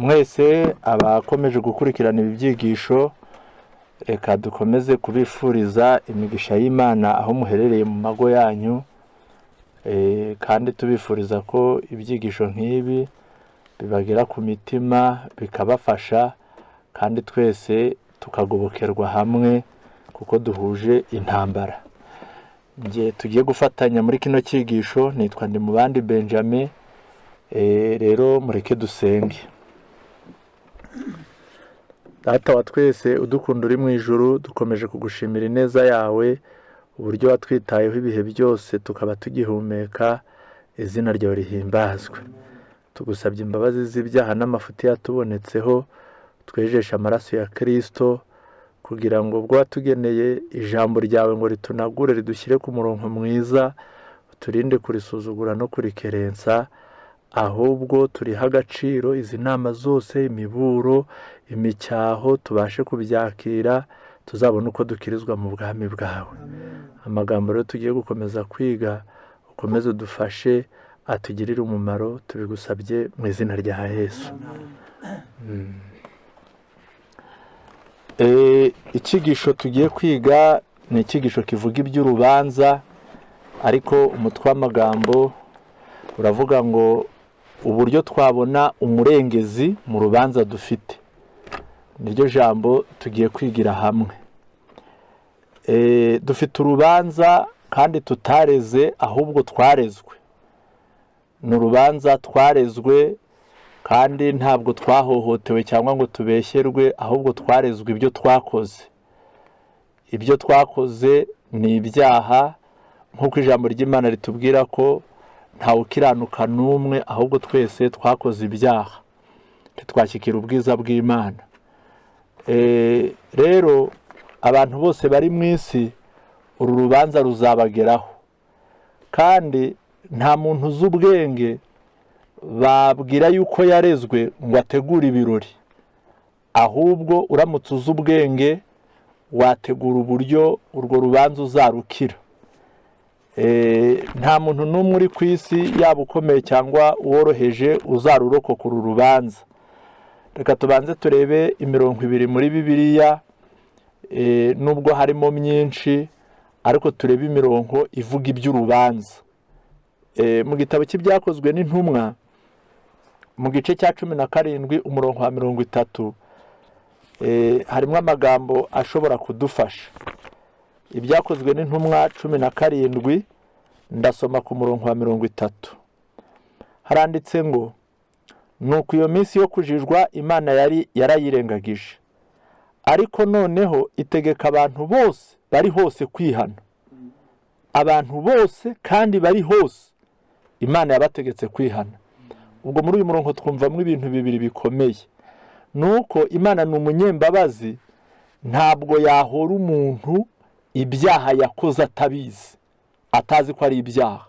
mwese abakomeje gukurikirana ibi byigisho, reka dukomeze kubifuriza imigisha y'Imana aho muherereye mu mago yanyu, kandi tubifuriza ko ibyigisho nk'ibi bibagera ku mitima bikabafasha, kandi twese tukagobokerwa hamwe kuko duhuje intambara. Ngiye tugiye gufatanya muri kino cyigisho, nitwa Ndimubandi Benjamin. Rero mureke dusenge. Data wa twese udukunda uri mu ijuru, dukomeje kugushimira ineza yawe, uburyo watwitayeho ibihe byose tukaba tugihumeka, izina ryawe rihimbazwe. Tugusabye imbabazi z'ibyaha n'amafuti yatubonetseho, twejesha amaraso ya Kristo, kugira ngo ubwo watugeneye ijambo ryawe ngo ritunagure ridushyire ku murongo mwiza, uturinde kurisuzugura no kurikerensa, ahubwo turiha agaciro izi nama zose, imiburo, imicyaho, tubashe kubyakira, tuzabona uko dukirizwa mu bwami bwawe. Amagambo rero tugiye gukomeza kwiga, ukomeze udufashe, atugirire umumaro, tubigusabye mu izina rya Yesu. Icyigisho tugiye kwiga ni icyigisho kivuga iby'urubanza, ariko umutwe w'amagambo uravuga ngo uburyo twabona umurengezi mu rubanza dufite. Niryo jambo tugiye kwigira hamwe. Dufite urubanza kandi tutareze, ahubwo twarezwe. Ni urubanza twarezwe kandi ntabwo twahohotewe cyangwa ngo tubeshyerwe, ahubwo twarezwe ibyo twakoze. Ibyo twakoze ni ibyaha, nk'uko ijambo ry'Imana ritubwira ko ntawe ukiranuka n'umwe, ahubwo twese twakoze ibyaha, ntitwashyikira ubwiza bw'Imana. Rero abantu bose bari mu isi uru rubanza ruzabageraho, kandi nta muntu uzi ubwenge babwira yuko yarezwe ngo ategure ibirori, ahubwo uramutse uzi ubwenge wategura uburyo urwo rubanza uzarukira. Nta muntu n'umwe uri ku isi, yaba ukomeye cyangwa uworoheje, uzarurokoka uru rubanza. Reka tubanze turebe imirongo 2 muri Bibiliya, nubwo harimo myinshi, ariko turebe imirongo ivuga iby'urubanza. Mu gitabo cy'ibyakozwe n'intumwa, mu gice cya 17 umurongo wa 30, harimo amagambo ashobora kudufasha. Ibyakozwe n'intumwa 17, ndasoma ku murongo wa 30. Haranditse ngo, nuko iyo minsi yo kujijwa Imana yarayirengagije, ariko noneho itegeka abantu bose bari hose kwihana. Abantu bose kandi bari hose Imana yabategetse kwihana. Ubwo muri uyu murongo twumvamo ibintu bibiri bikomeye. Nuko Imana ni umunyembabazi, ntabwo yahora umuntu ibyaha yakoze atabizi, atazi ko ari ibyaha.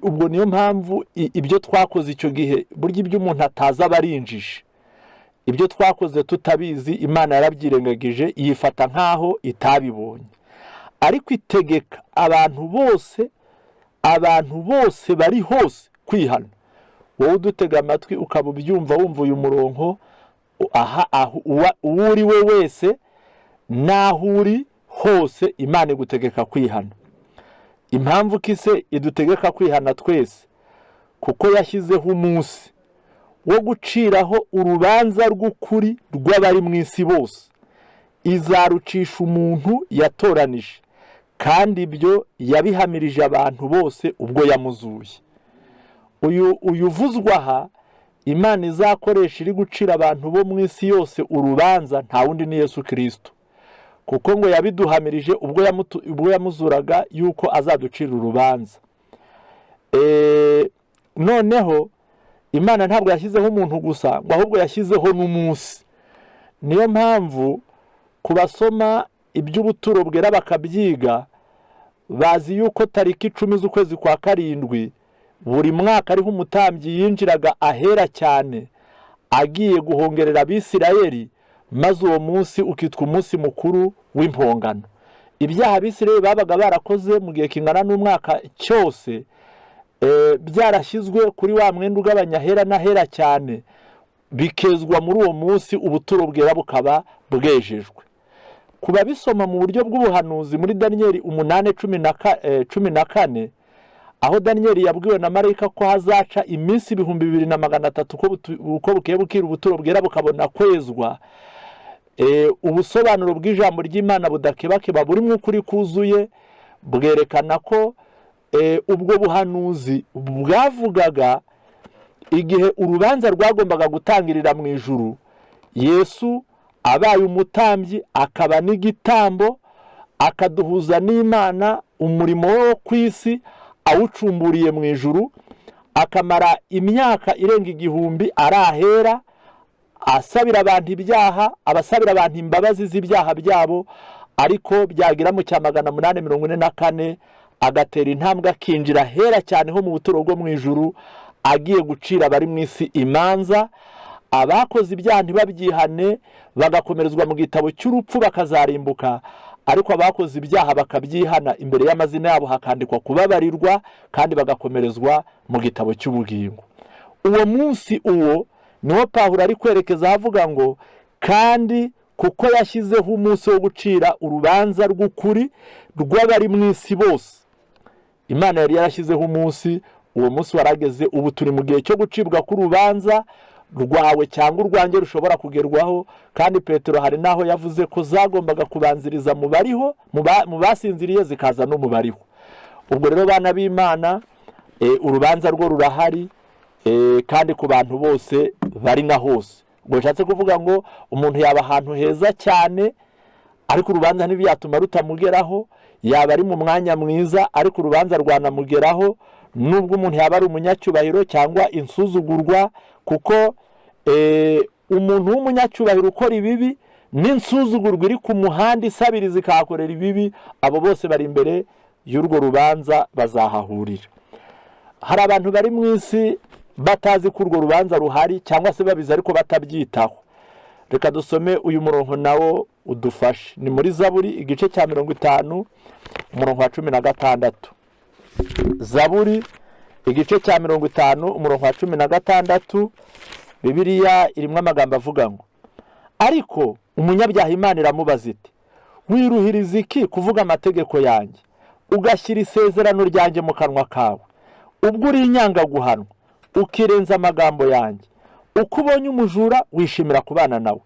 Ubwo niyo mpamvu ibyo twakoze icyo gihe, burya ibyo umuntu atazi aba ari injiji. Ibyo twakoze tutabizi Imana yarabyirengagije, yifata nkaho itabibonye, ariko itegeka abantu bose bari hose kwihana. Wowe udutega amatwi ukaba ubyumva, wumva uyu murongo, uwo uri we wese naho uri hose, Imana igutegeka kwihana. Impamvu kise idutegeka kwihana twese, kuko yashyizeho umunsi wo guciraho urubanza rw'ukuri rw'abari mu isi bose. Izarucisha umuntu yatoranije, kandi ibyo yabihamirije abantu bose ubwo yamuzuye. Uyu uvuzwa aha Imana izakoresha iri gucira abantu bo mu isi yose urubanza, nta wundi ni Yesu Kristo, kuko ngo yabiduhamirije ubwo yamuzuraga yuko azaducira urubanza. Noneho Imana ntabwo yashyizeho umuntu gusa, ngo ahubwo yashyizeho n'umunsi. Niyo mpamvu kubasoma iby'ubuturo bwera bakabyiga, bazi yuko tariki 10 z'ukwezi kwa 7 buri mwaka ariho umutambyi yinjiraga ahera cyane, agiye guhongerera Abisirayeli, maze uwo munsi ukitwa umunsi mukuru w'impongano. Ibyaha Abisirayeli babaga barakoze mu gihe kingana n'umwaka cyose, byarashyizwe kuri wa mwenda ugabanya ahera n'ahera cyane, bikezwa muri uwo munsi, ubuturo bwera bukaba bwejejwe. Kuba bisoma mu buryo bw'ubuhanuzi muri Daniyeli 8:14, aho Daniyeli yabwiwe na marayika ko hazaca iminsi 2300 uko bukeye bukira ubuturo bwera bukabona kwezwa, ubusobanuro bw'ijambo ry'Imana budakebakeba burimo ukuri kuzuye, bwerekana ko ubwo buhanuzi bwavugaga igihe urubanza rwagombaga gutangirira mu ijuru, Yesu abaye umutambyi akaba n'igitambo, akaduhuza n'Imana umurimo wo ku isi awucumburiye mu ijuru, akamara imyaka irenga 1000 arahera asabira abantu ibyaha, abasabira abantu imbabazi z'ibyaha byabo, ariko byagira mu cya 844 agatera intambwe akinjira hera cyane ho mu buturo bwo mu ijuru, agiye gucira abari mu isi imanza. Abakoze ibyaha ntibabyihane bagakomerezwa mu gitabo cy'urupfu bakazarimbuka, ariko abakoze ibyaha bakabyihana imbere y'amazina yabo hakandikwa kubabarirwa kandi bagakomerezwa mu gitabo cy'ubugingo. Uwo munsi niwo Pawulo ari kwerekeza avuga ngo kandi kuko yashyizeho umunsi wo gucira urubanza rw'ukuri rw'abari mu isi bose. Imana yari yarashyizeho umunsi, uwo munsi warageze, ubu turi mu gihe cyo gucibwa k'urubanza rwawe cyangwa urwanjye rushobora kugerwaho. Kandi Petero hari naho yavuze ko zagombaga kubanziriza mu bariho, mu basinziriye zikaza no mu bariho. Ubwo rero bana b'Imana, urubanza rwo rurahari, kandi ku bantu bose bari na hose. Ubwo nshatse kuvuga ngo umuntu yaba ahantu heza cyane ariko urubanza ntibyatuma rutamugeraho, yaba ari mu mwanya mwiza ariko urubanza rwanamugeraho, nubwo umuntu yaba ari umunyacyubahiro cyangwa insuzugurwa, kuko umuntu w'umunyacyubahiro ukora ibibi n'insuzugurwa iri ku muhanda isabiriza ikahakorera ibibi, abo bose bari imbere y'urwo rubanza bazahahurira. Hari abantu bari mu isi batazi ko urwo rubanza ruhari cyangwa se babizi ariko batabyitaho. Reka dusome uyu murongo nawo udufashe. Ni muri Zaburi igice cya 50 umurongo wa 16. Zaburi igice cya 50 umurongo wa 16, Bibiliya irimo amagambo avuga ngo ariko umunyabyaha Imana iramubaza iti wiruhiriza iki kuvuga amategeko yanjye ugashyira isezerano ryanjye mu kanwa kawe? Ubwo uri inyangaguhanwa ukirenza amagambo yanjye, uko ubonye umujura wishimira kubana nawe,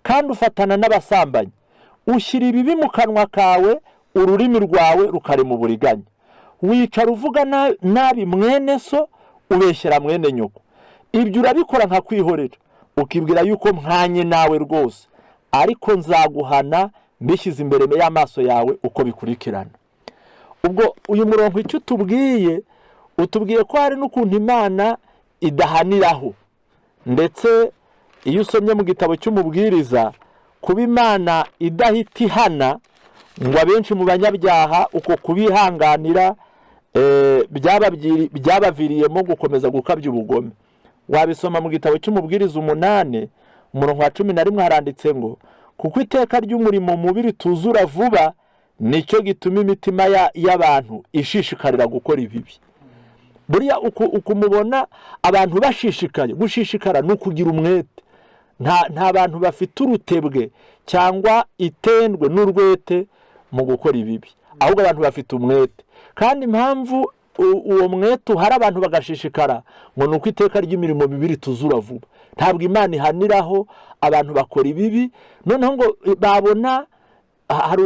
kandi ufatana n'abasambanyi, ushyira ibibi mu kanwa kawe, ururimi rwawe rukarema uburiganya, wicara uvuga nabi mwene so, ubeshyera mwene nyoko. Ibyo urabikora nka kwihorera, ukibwira yuko mpanye nawe rwose, ariko nzaguhana mbishyize imbere y'amaso yawe uko bikurikirana. Ubwo uyu murongo icyo utubwiye ko hari n'ukuntu Imana idahaniraho, ndetse iyo usomye mu gitabo cy'umubwiriza kuba Imana idahita ihana ngo abenshi mu banyabyaha uko kubihanganira byabaviriyemo gukomeza gukabya ubugome. Wabisoma mu gitabo cy'umubwiriza 8 umurongo wa 11 haranditse ngo kuko iteka ry'umurimo mubiri tuzura vuba nicyo gituma imitima y'abantu ishishikarira gukora ibibi. Buriya ukumubona abantu bashishikaye, gushishikara no kugira umwete. Nta bantu bafite urutebwe cyangwa itendwe n'urwete mu gukora ibibi, ahubwo abantu bafite umwete. Kandi impamvu uwo mwete hari abantu bagashishikara ngo nuko iteka ry'imirimo mibiri tuzura vuba. Ntabwo Imana ihaniraho abantu bakora ibibi, noneho ngo babona hari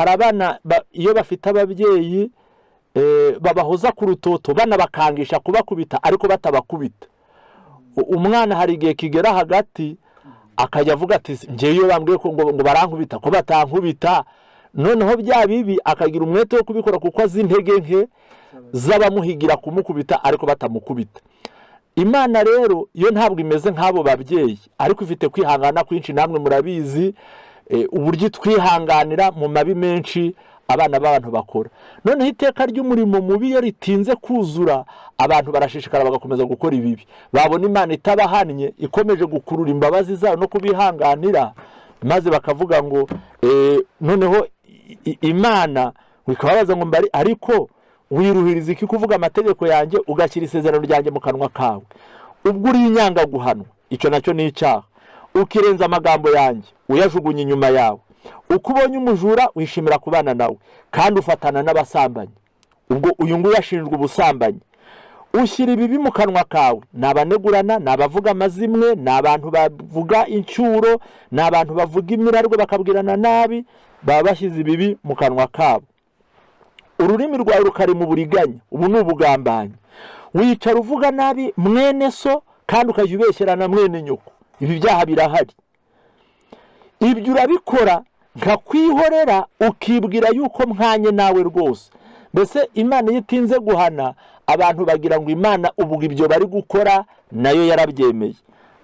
abana iyo bafite ababyeyi babahoza ku rutoto banabakangisha kubakubita ariko batabakubita. Umwana hari igihe kigera hagati akajya avuga ati ngewe iyo bambwiye ko ngo barankubita ko batankubita, noneho bya bibi akagira umwete wo kubikora kuko azi intege nke z'abamuhigira kumukubita ariko batamukubita. Imana rero yo ntabwo imeze nk'abo babyeyi, ariko ifite kwihangana kwinshi. Namwe murabizi uburyo twihanganira mu mabi menshi abana b'abantu bakora. Noneho iteka ry'umurimo mubi iyo ritinze kuzura, abantu barashishikara bagakomeza gukora ibibi. Babona Imana itabahannye ikomeje gukurura imbabazi zayo no kubihanganira, maze bakavuga ngo noneho Imana wikababaza ngo mbari ariko wiruhiriza iki kuvuga amategeko yanjye ugashyira isezerano ryanjye mu kanwa kawe? ubwo uri inyanga guhanwa, icyo nacyo ni icyaha. Ukirenza amagambo yanjye uyajugunya inyuma yawe, uko ubonye umujura wishimira kubana nawe kandi ufatana n'abasambanyi, ubwo uyu nguyu ashinjwa ubusambanyi. Ushyira ibibi mu kanwa kawe, ni abanegurana, ni abavuga amazimwe, ni abantu bavuga incyuro, ni abantu bavuga imirarwe bakabwirana nabi, baba bashyize ibibi mu kanwa kabo. Ururimi rwawe rukari mu buriganya, ubu ni ubugambanyi. Wicara uvuga nabi mwene so kandi ukajya ubeshyerana mwene nyoko, ibi byaha birahari. Ibyo urabikora nkakwihorera ukibwira yuko mwanye nawe rwose. Mbese Imana iyo itinze guhana abantu bagira ngo Imana ubwo ibyo bari gukora nayo yarabyemeye,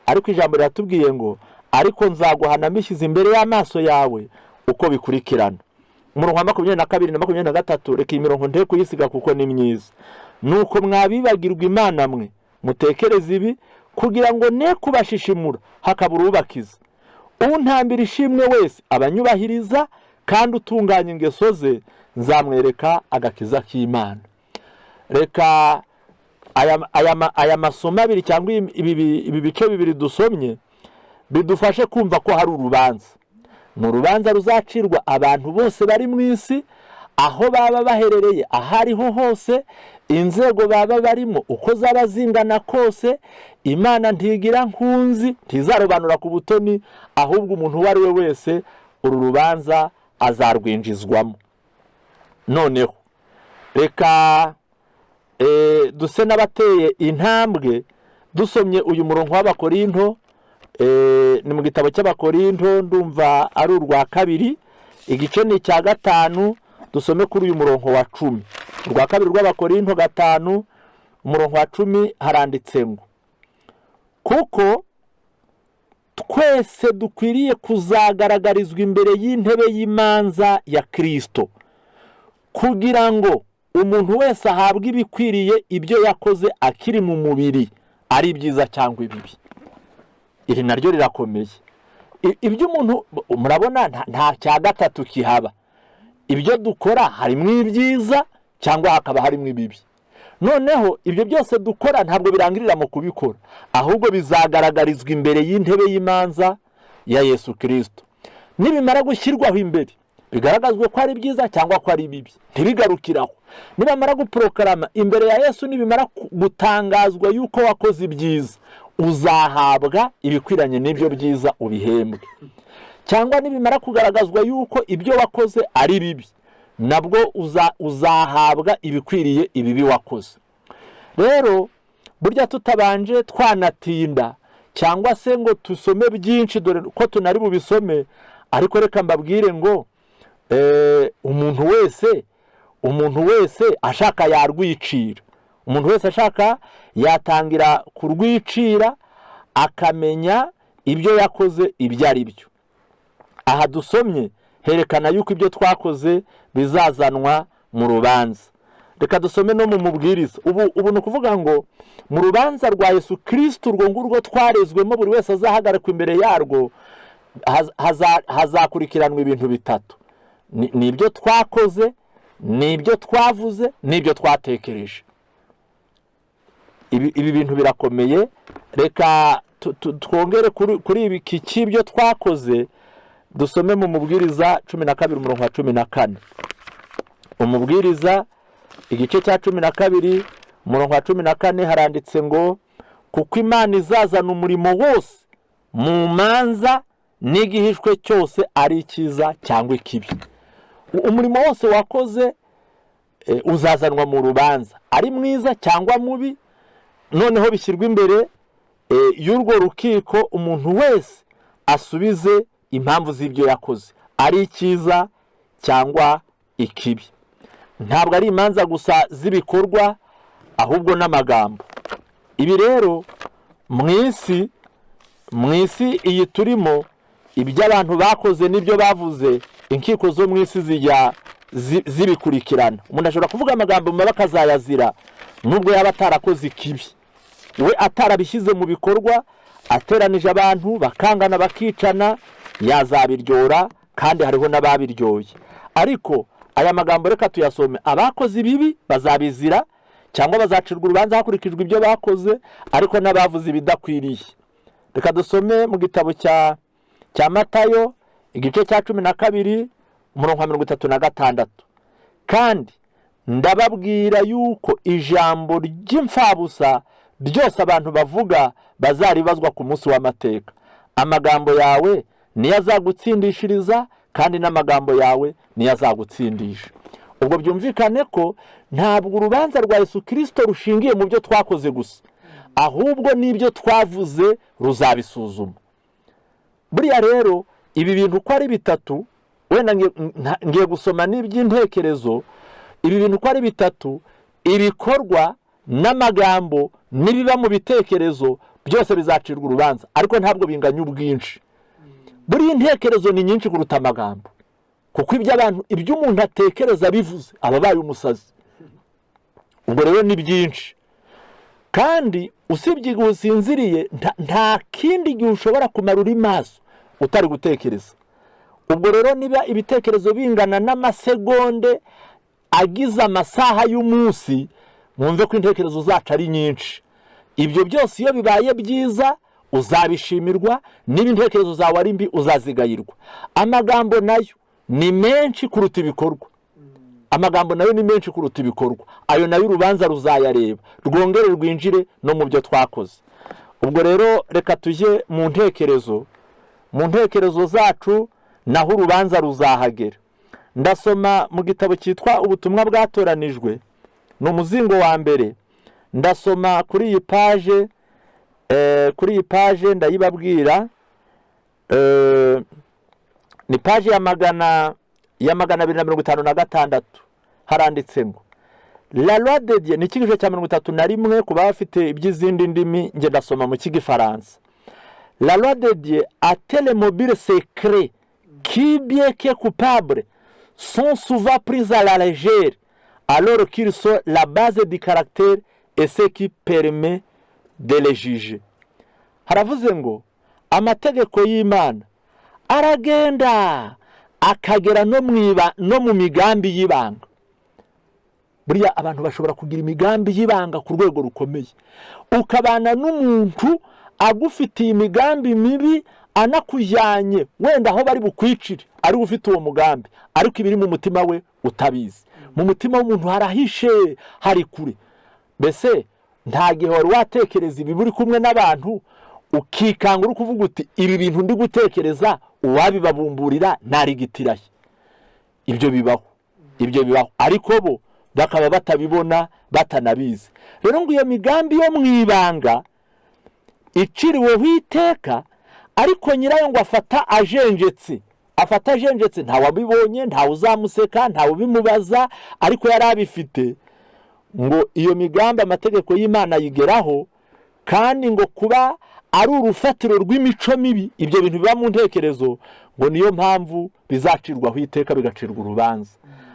ariko ijambo riratubwiye ngo ariko nzaguhana mbishyize imbere y'amaso yawe uko bikurikirana. Umurongo wa 22 na 23, reka imirongo nte kuyisiga kuko ni myiza. Nuko mwabibagirwa Imana mwe mutekereze ibi kugira ngo ne kubashishimura hakabura ubakiza. Untambira ishimwe wese abanyubahiriza kandi utunganya ingeso ze, nzamwereka agakiza k'Imana. Reka aya masomo abiri cyangwa ibi bice bibiri dusomye bidufashe kumva ko hari urubanza. Ni urubanza ruzacirwa abantu bose bari mu isi, aho baba baherereye ahariho hose, inzego baba barimo uko zaba zingana kose. Imana ntigira nkunzi, ntizarobanura ku butoni, ahubwo umuntu uwo ari we wese uru rubanza azarwinjizwamo. Noneho reka duse n'abateye intambwe dusomye uyu murongo w'Abakorinto. Ni mu gitabo cy'Abakorinto, ndumva ari urwa 2, igice ni cya 5, dusome kuri uyu murongo wa 10. Urwa 2 rw'Abakorinto 5 umurongo wa 10 haranditse ngo kuko twese dukwiriye kuzagaragarizwa imbere y'intebe y'imanza ya Kristo, kugira ngo umuntu wese ahabwe ibikwiriye ibyo yakoze akiri mu mubiri, ari byiza cyangwa ibibi. Iri naryo rirakomeye. Ibyo umuntu murabona nta cya gatatu kihaba. Ibyo dukora harimo ibyiza cyangwa hakaba harimo ibibi. Noneho ibyo byose dukora ntabwo birangirira mu kubikora, ahubwo bizagaragarizwa imbere y'intebe y'imanza ya Yesu Kristo. Nibimara gushyirwaho imbere bigaragazwe ko ari byiza cyangwa ko ari bibi, ntibigarukiraho. Nibamara guproklama imbere ya Yesu, nibimara gutangazwa yuko wakoze ibyiza, uzahabwa ibikwiranye n'ibyo byiza ubihembwe. Cyangwa nibimara kugaragazwa yuko ibyo wakoze ari bibi, nabwo uzahabwa ibikwiriye ibibi wakoze. Rero burya tutabanje twanatinda cyangwa se ngo tusome byinshi, dore ko tunari bubisome, ariko reka mbabwire ngo umuntu wese ashaka yarwicira. Umuntu wese ashaka yatangira kurwicira, akamenya ibyo yakoze ibyo ari byo. Aha dusomye herekana yuko ibyo twakoze bizazanwa mu rubanza. Reka dusome no mu mubwiriza. Ubu ni ukuvuga ngo mu rubanza rwa Yesu Kristo, urwo ngurwo twarezwemo, buri wese azahagarikwa imbere yarwo, hazakurikiranwa ibintu bitatu. Ni ibyo twakoze, ni ibyo twavuze, ni ibyo twatekereje. Ibi bintu birakomeye. Reka twongere kuri ibi cy'ibyo twakoze, dusome mu mubwiriza 12 umurongo wa 14. Umubwiriza igice cya 12 umurongo wa 14 haranditse ngo kuko Imana izazana umurimo wose mu manza n'igihishwe cyose, ari icyiza cyangwa ikibi. Umurimo wose wakoze uzazanwa mu rubanza, ari mwiza cyangwa mubi. Noneho bishyirwa imbere y'urwo rukiko, umuntu wese asubize impamvu z'ibyo yakoze, ari icyiza cyangwa ikibi. Ntabwo ari imanza gusa z'ibikorwa, ahubwo n'amagambo. Ibi rero mu isi iyi turimo, ibyo abantu bakoze n'ibyo bavuze, inkiko zo mu isi zijya zibikurikirana. Umuntu ashobora kuvuga amagambo mabi akazayazira nubwo yaba atarakoze ikibi, we atarabishyize mu bikorwa, ateranije abantu bakangana bakicana, yazabiryora, kandi hariho n'ababiryoye. Ariko aya magambo reka tuyasome. Abakoze ibibi bazabizira, cyangwa bazacirwa urubanza hakurikijwe ibyo bakoze, ariko n'abavuze ibidakwiriye. Reka dusome mu gitabo cya Matayo igice cya 12 umurongo wa 36. Kandi ndababwira yuko ijambo ry'imfabusa ryose abantu bavuga bazaribazwa ku munsi w'amateka. Amagambo yawe niyo azagutsindishiriza, kandi n'amagambo yawe niyo azagutsindisha. Ubwo byumvikane ko ntabwo urubanza rwa Yesu Kristo rushingiye mu byo twakoze gusa, ahubwo n'ibyo twavuze ruzabisuzuma. Buriya rero ibi bintu uko ari bitatu, wenda ngiye gusoma n'iby'intekerezo, ibi bintu uko ari bitatu, ibikorwa n'amagambo n'ibiba mu bitekerezo byose bizacirwa urubanza, ariko ntabwo binganya ubwinshi. Buriya intekerezo ni nyinshi kuruta amagambo, kuko ibyo umuntu atekereza bivuze aba abaye umusazi. Ubwo rero ni byinshi, kandi usibye igihe usinziriye nta kindi gihe ushobora kumara uri maso utari gutekereza. Ubwo rero niba ibitekerezo bingana n'amasegonde agize amasaha y'umunsi, mwumve ko intekerezo zacu ari nyinshi. Ibyo byose iyo bibaye byiza uzabishimirwa, niba intekerezo zawe ari mbi uzazigayirwa. Amagambo nayo ni menshi kuruta ibikorwa. Amagambo nayo ni menshi kuruta ibikorwa. Ayo nayo urubanza ruzayareba, rwongere rwinjire no mu byo twakoze. Ubwo rero reka tujye mu ntekerezo zacu, naho urubanza ruzahagera. Ndasoma mu gitabo cyitwa Ubutumwa Bwatoranijwe, ni umuzingo wa mbere. Ndasoma kuri iyi paje ndayibabwira, ni paje ya 256. Haranditse ngo La loi de Dieu, ni ikigisho cya 31 ku bafite iby'izindi ndimi, nge ndasoma mu cy'igifaransa. La loi de Dieu a-t-elle les mobiles secrets qui, bien que coupables, sont souvent pris à la légère, alors qu'ils sont la base du caractère et ce qui permet de les juger. Haravuze ngo amategeko y'Imana aragenda akagera no mu migambi y'ibanga. Buriya abantu bashobora kugira imigambi y'ibanga ku rwego rukomeye, ukabana n'umuntu agufitiye imigambi mibi, anakujyanye wenda aho bari bukwicire, ari ufite uwo mugambi, ariko ibiri mu mutima we utabizi. Mu mutima w'umuntu harahishe, hari kure. Mbese nta gihe wari watekereza ibi buri kumwe n'abantu, ukikanga uri kuvuga uti ibi bintu ndi gutekereza uwabibabumburira narigitirahe. Ibyo bibaho, ariko bo bakaba batabibona, batanabizi. Rero ngo iyo migambi yo mu ibanga iciriweho iteka, ariko nyirayo ngo afata ajenjetse, nta wabibonye, nta uzamuseka, nta ubimubaza, ariko yari abifite. Ngo iyo migambi amategeko y'Imana yigeraho, kandi ngo kuba ari urufatiro rw'imico mibi, ibyo bintu biba mu ntekerezo, ngo niyo mpamvu bizacirwaho iteka, bigacirwa urubanza.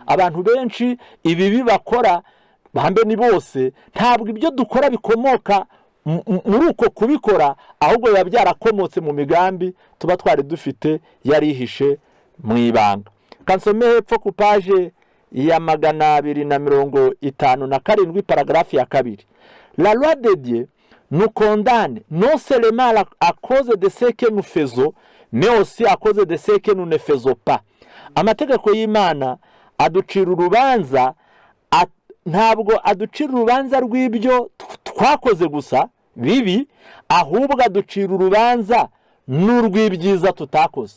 Abantu benshi ibi bakora, bambe ni bose, ntabwo ibyo dukora bikomoka muri uko kubikora, ahubwo biba byarakomotse mu migambi tuba twari dufite yarihishe mu ibanga. Kansome hepfo ku paje ya 257 paragrafi ya 2. La loi de Dieu nous condamne non seulement à cause de ce que nous faisons, mais aussi à cause de ce que nous ne faisons pas. Amategeko y'Imana aducira urubanza, ntabwo aducira urubanza rw'ibyo twakoze gusa bibi, ahubwo aducira urubanza n'urw'ibyiza tutakoze.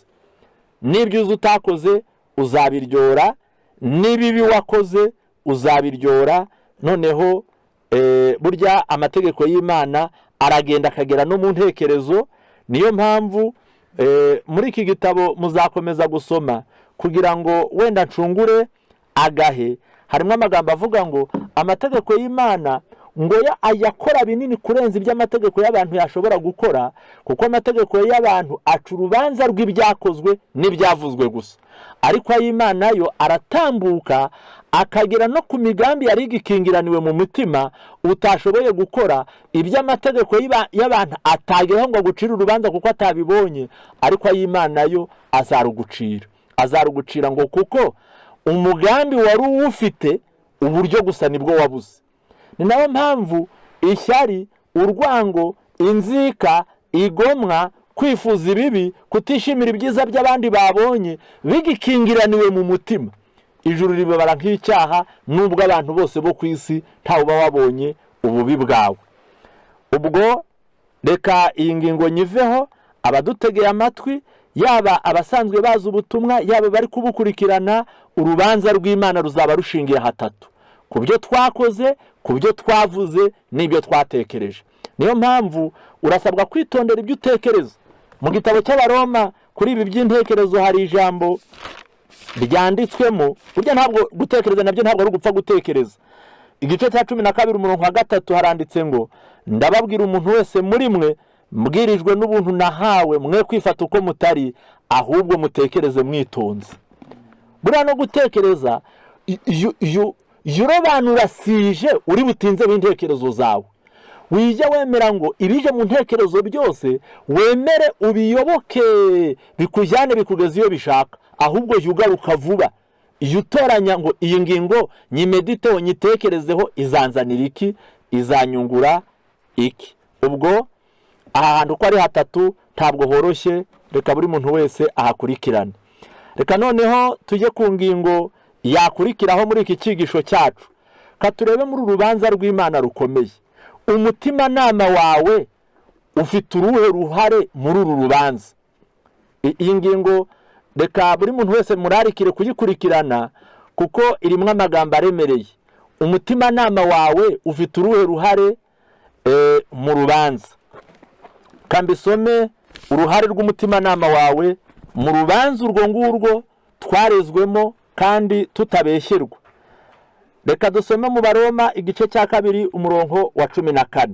N'ibyiza utakoze uzabiryora, n'ibibi wakoze uzabiryora. Noneho burya amategeko y'Imana aragenda akagera no mu ntekerezo. Niyo mpamvu muri iki gitabo muzakomeza gusoma kugira ngo wenda ncungure agahe. Harimo amagambo avuga ngo amategeko y'Imana ngo ayakora binini kurenza iby'amategeko y'abantu yashobora gukora, kuko amategeko y'abantu aca urubanza rw'ibyakozwe n'ibyavuzwe gusa, ariko ay'Imana yo aratambuka akagera no ku migambi yari igikingiraniwe mu mutima utashoboye gukora. Iby'amategeko y'abantu atageraho ngo agucire urubanza kuko atabibonye, ariko ay'Imana yo azarugucira ngo kuko umugambi wari uwufite, uburyo gusa nibwo wabuze. ni nayo mpamvu ishyari, urwango, inzika, igomwa, kwifuza ibibi, kutishimira ibyiza by'abandi babonye bigikingiraniwe mu mutima, ijuru ribabara nk'icyaha, nubwo abantu bose bo ku isi ntawe uba wabonye ububi bwawe. Ubwo reka iyi ngingo nyiveho, abadutegeye amatwi, yaba abasanzwe bazi ubutumwa, yaba bari kubukurikirana, urubanza rw'Imana ruzaba rushingiye hatatu: ku byo twakoze, ku byo twavuze, n'ibyo twatekereje. Niyo mpamvu urasabwa kwitondera ibyo utekereza. Mu gitabo cy'Abaroma kuri ibi by'intekerezo hari ijambo ryanditswemo, burya ntabwo gutekereza nabyo ntabwo ari ugupfa gutekereza. Igice cya 12 umurongo wa 3 haranditse ngo, ndababwira umuntu wese muri mwe, mbwirijwe n'ubuntu nahawe, mwe kwifata uko mutari, ahubwo mutekereze mwitonze. Buriya no gutekereza, yurobanura sije uri butinze w'intekerezo zawe. Wijya wemera ngo ibije mu ntekerezo byose wemere ubiyoboke, bikujyane bikugeza iyo bishaka, ahubwo yugaruka vuba. Iyo utoranya ngo iyi ngingo nyimediteho, nyitekerezeho, izanzanira iki, izanyungura iki. Ubwo aha hantu uko ari hatatu ntabwo horoshye, reka buri muntu wese ahakurikirane. Reka noneho tujye ku ngingo yakurikiraho muri iki cyigisho cyacu. Katurebe muri urubanza rw'Imana rukomeye. Umutima nama wawe ufite uruhe ruhare muri uru rubanza? Iyi ngingo reka buri muntu wese murarikire kuyikurikirana, kuko irimo amagambo aremereye. Umutima nama wawe ufite uruhe ruhare mu rubanza? Kambisome uruhare rw'umutima nama wawe mu rubanza urwo ngurwo twarezwemo kandi tutabeshyerwa. Reka dusome mu Baroma igice cya 2 umurongo wa 14.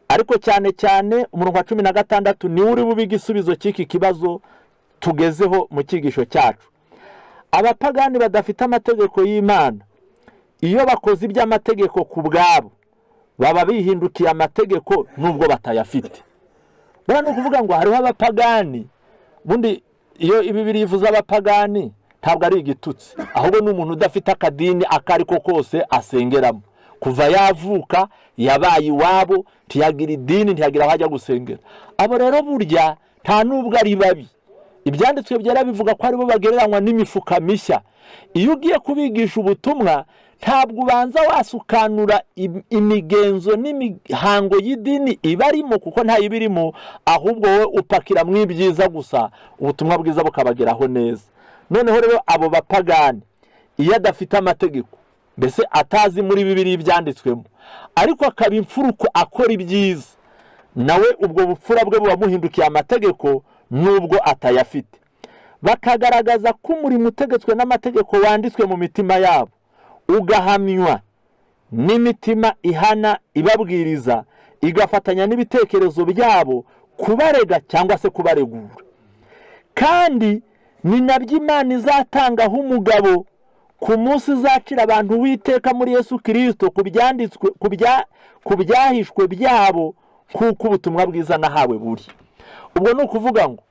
Ariko cyane cyane umurongo wa 16 ni uri bubi igisubizo cy'iki kibazo tugezeho mu cyigisho cyacu. Abapagani badafite amategeko y'Imana, iyo bakoze iby'amategeko ku bwabo, baba bihindukiye amategeko nubwo batayafite. Bwana no kuvuga ngo hariho abapagani, bundi iyo Bibiliya ivuze abapagani ntabwo ari igitutsi, ahubwo ni umuntu udafite akadini akariko kose asengeramo. Kuva yavuka yabaye iwabo, ntiyagira idini, ntiyagira aho ajya gusengera. Abo rero burya nta nubwo ari babi. Ibyanditswe byera bivuga ko aribo bagereranywa n'imifuka mishya. Iyo ugiye kubigisha ubutumwa, ntabwo ubanza wasukanura imigenzo n'imihango y'idini ibarimo, kuko nta ibirimo, ahubwo wowe upakira mu ibyiza gusa, ubutumwa bwiza bukabageraho neza. Noneho rero abo bapagani, iyo adafite amategeko, mbese atazi muri Bibiliya ibyanditswemo, ariko akaba imfuruko akora ibyiza, nawe ubwo bupfura bwe bubamuhindukiye amategeko nubwo atayafite. Bakagaragaza ko umurimo utegetswe n'amategeko wanditswe mu mitima yabo, ugahamywa n'imitima ihana ibabwiriza, igafatanya n'ibitekerezo byabo kubarega cyangwa se kubaregura. Kandi ni nabyo Imana izatangaho umugabo ku munsi izacira abantu witeka muri Yesu Kristo kubyanditswe kubyahishwe byabo, kuko ubutumwa bwiza nahawe buri. Ubwo ni ukuvuga ngo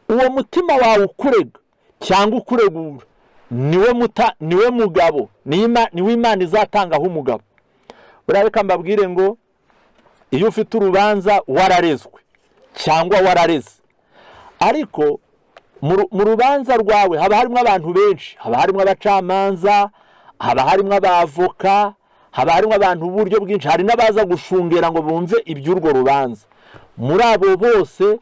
uwo mutima wawe ukurega cyangwa ukuregura niwe mugabo, niwe Imana izatangaho umugabo. Urareka mbabwire ngo iyo ufite urubanza wararezwe cyangwa warareze, ariko mu rubanza rwawe haba harimo abantu benshi, haba harimo abacamanza, haba harimo abavoka, haba harimo abantu uburyo bwinshi, hari n'abaza gushungera ngo bumve iby'urwo rubanza. Muri abo bose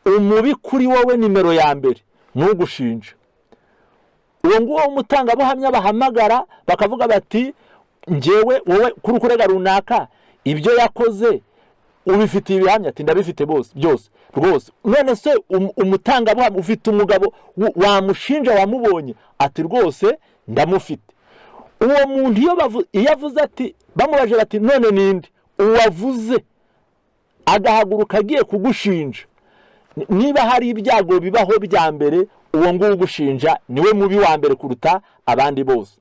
umubi kuri wowe nimero ya mbere n'ugushinja. Uwo nguwo umutangabuhamya bahamagara bakavuga bati, njyewe wowe kuri kurega runaka ibyo yakoze ubifitiye ibihamya? Ati ndabifite byose rwose. None se umutangabuhamya ufite umugabo wamushinja wamubonye? Ati rwose ndamufite. Uwo muntu iyo avuze ati, bamubaje bati none ninde uwavuze, agahaguruka agiye kugushinja, niba hari ibyago bibaho bya mbere, uwo nguwo ugushinja niwe mubi wa mbere kuruta abandi bose.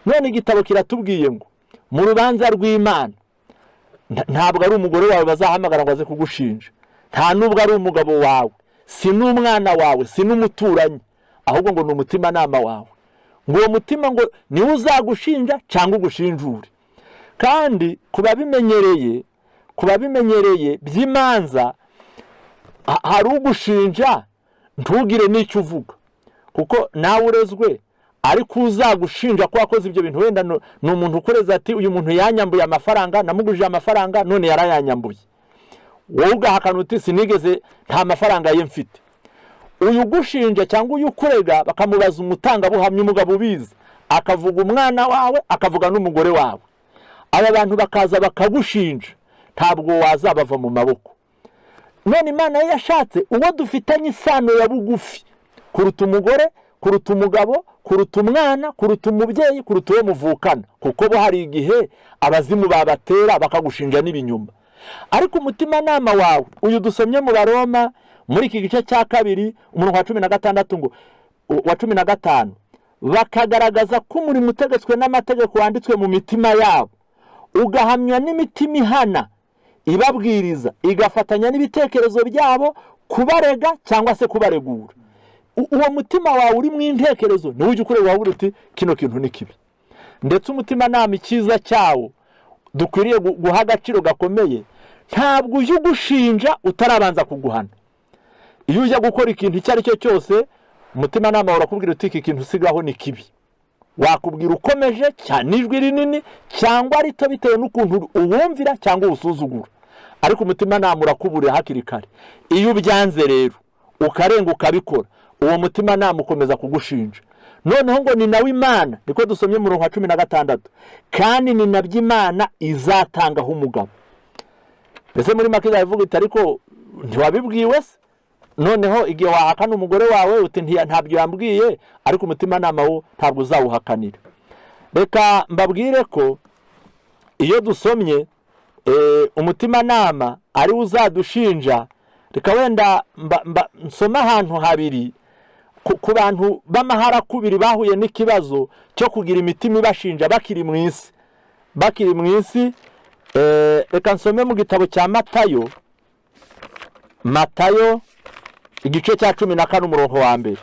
None igitabo kiratubwiye ngo mu rubanza rw'Imana ntabwo ari umugore wawe bazahamagara ngo aze kugushinja, nta nubwo ari umugabo wawe, si n'umwana wawe, si n'umuturanyi, ahubwo ngo ni umutima nama wawe. Ngo uwo mutima ngo niwe uzagushinja cyangwa ugushinjure. kandi kuba bimenyereye by'imanza, hari ugushinja ntugire n'icyo uvuga, kuko nawe urezwe, ariko uzagushinja ko wakoze ibyo bintu wenda ni umuntu ukureza ati uyu muntu yanyambuye amafaranga, namugurije amafaranga none yarayanyambuye, wowe ugahakana uti sinigeze, nta mafaranga ye mfite. Uyu gushinja cyangwa uyu kurega bakamubaza umutangabuhamya, umugabo ubizi, akavuga umwana wawe, akavuga n'umugore wawe, aba bantu bakaza bakagushinja, ntabwo wazabava mu maboko. None Imana yashatse uwo dufitanye isano ya bugufi kuruta umugore, kuruta umugabo, kuruta umwana, kuruta umubyeyi, kuruta uwo muvukana, kuko bo hari igihe abazimu babatera bakagushinja n'ibinyuma. Ariko umutimanama wawe, uyu dusomye mu Baroma muri iki gice cya 2 umurongo wa 16 ngo wa 15, bakagaragaza ko umurimo utegetswe n'amategeko wanditswe mu mitima yabo, ugahamywa n'imitima ihana ibabwiriza, igafatanya n'ibitekerezo byabo kubarega cyangwa se kubaregura. Uwo mutima wawe uri mu intekerezo niwe ujye ukureba wawe uti kino kintu ni kibi. Ndetse umutima nama ikiza cyawo dukwiriye guha agaciro gakomeye, ntabwo ujye ugushinja utarabanza kuguhana. Iyo ujya gukora ikintu icyo ari cyo cyose, umutima nama urakubwira uti iki kintu sigaho ni kibi, wakubwira ukomeje cyane ijwi rinini cyangwa rito bitewe n'ukuntu uwumvira cyangwa usuzugura, ariko umutima nama urakuburira hakiri kare. Iyo ubyanze rero ukarenga ukabikora, uwo mutima nama ukomeza kugushinja. Noneho ngo ni nawe Imana, niko dusomye mu murongo wa 16, kandi ni nabyo Imana izatangaho umugabo. Mbese muri make yavuga iti ariko ntiwabibwiwe se? Noneho igihe wahakana umugore wawe uti ntabyo yambwiye, ariko umutima nama wo ntabwo uzawuhakanira. Reka mbabwire ko iyo dusomye umutima nama ari uzadushinja, reka wenda nsoma ahantu habiri ku bantu b'amaharakubiri bahuye n'ikibazo cyo kugira imitima ibashinja bakiri mu isi. Reka nsome mu gitabo cya Matayo igice cya 14 umurongo wa 1.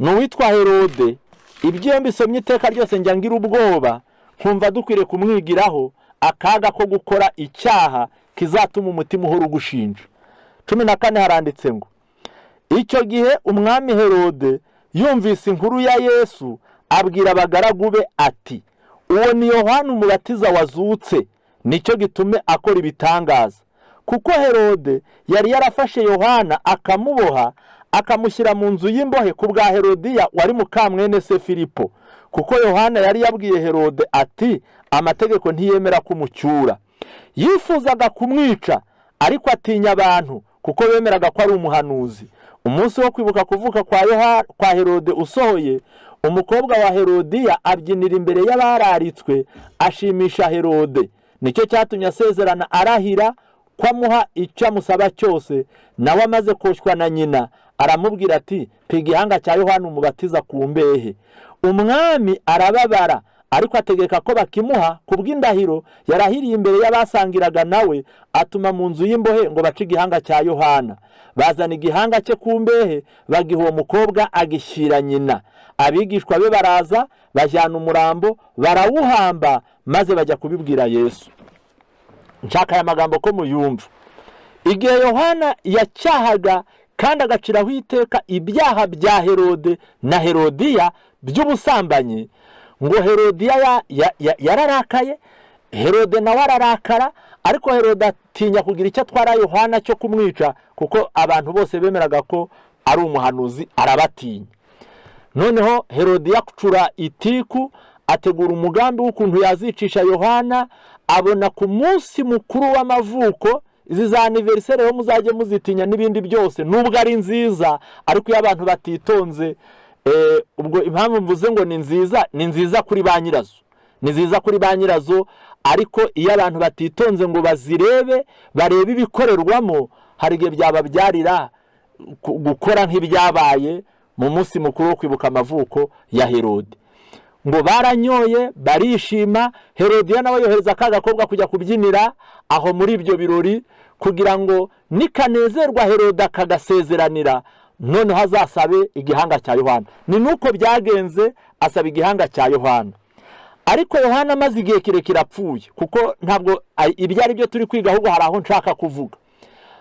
N'uwitwa Herode, ibyo mbisomye iteka ryose njya ngira ubwoba, nkumva dukwiriye kumwigiraho akaga ko gukora icyaha kizatuma umutima uhora ugushinja. 14 haranditse ngo, icyo gihe umwami Herode yumvise inkuru ya Yesu, abwira abagaragu be ati, uwo ni Yohana umubatiza wazutse, nicyo gitume akora ibitangaza. Kuko Herode yari yarafashe Yohana akamuboha, akamushyira mu nzu y'imbohe ku bwa Herodiya wari mukamwene se Filipo, kuko Yohana yari yabwiye Herode ati amategeko ntiyemera kumucyura. Yifuzaga kumwica, ariko atinya abantu kuko bemeraga ko ari umuhanuzi. Umunsi wo kwibuka kuvuka kwa Herode usohoye, umukobwa wa Herodiya abyinira imbere y'abararitswe, ashimisha Herode. Nicyo cyatumye asezerana arahira ko amuha icyo amusaba cyose. Nawe amaze koshywa na nyina, aramubwira ati piga igihanga cya Yohana umubatiza ku mbehe. Umwami arababara, ariko ategeka ko bakimuha kubw'indahiro yarahiriye imbere y'abasangiraga nawe, atuma mu nzu y'imbohe ngo bace igihanga cya Yohana. Bazana igihanga cye ku mbehe, bagiha uwo mukobwa agishyira nyina. Abigishwa be baraza, bajyana umurambo, barawuhamba, maze bajya kubibwira Yesu. Nshaka aya magambo ko muyumva. Igihe Yohana yacyahaga kandi agaciraho iteka ibyaha bya Herode na Herodiya by'ubusambanyi, ngo Herodiya yararakaye, Herode nawe ararakara, ariko Herode atinya kugira icyo atwara Yohana cyo kumwica, kuko abantu bose bemeraga ko ari umuhanuzi, arabatinya. Noneho Herodiya kucura itiku, ategura umugambi w'ukuntu yazicisha Yohana. Abona ku munsi mukuru w'amavuko, izi za anniversaire ho muzajye muzitinya n'ibindi byose, nubwo ari nziza, ariko iyo abantu batitonze, ubwo impamvu mvuze ngo ni nziza kuri ba nyirazo, ni nziza kuri ba nyirazo, ariko iyo abantu batitonze ngo bazirebe, barebe ibikorerwamo, hari igihe byababyarira gukora nk'ibyabaye mu munsi mukuru wo kwibuka amavuko ya Herode. Ngo baranyoye barishima, Herodiya nawe yohereza akagakobwa kujya kubyinira aho muri ibyo birori, kugira ngo nikanezerwa Herode akagasezeranira, none hazasabe igihanga cya Yohana. Ni nuko byagenze, asaba igihanga cya Yohana. ariko Yohana amaze igihe kirekire apfuye, kuko ntabwo ibyo ari byo turi kwiga, ahubwo hari aho nshaka kuvuga.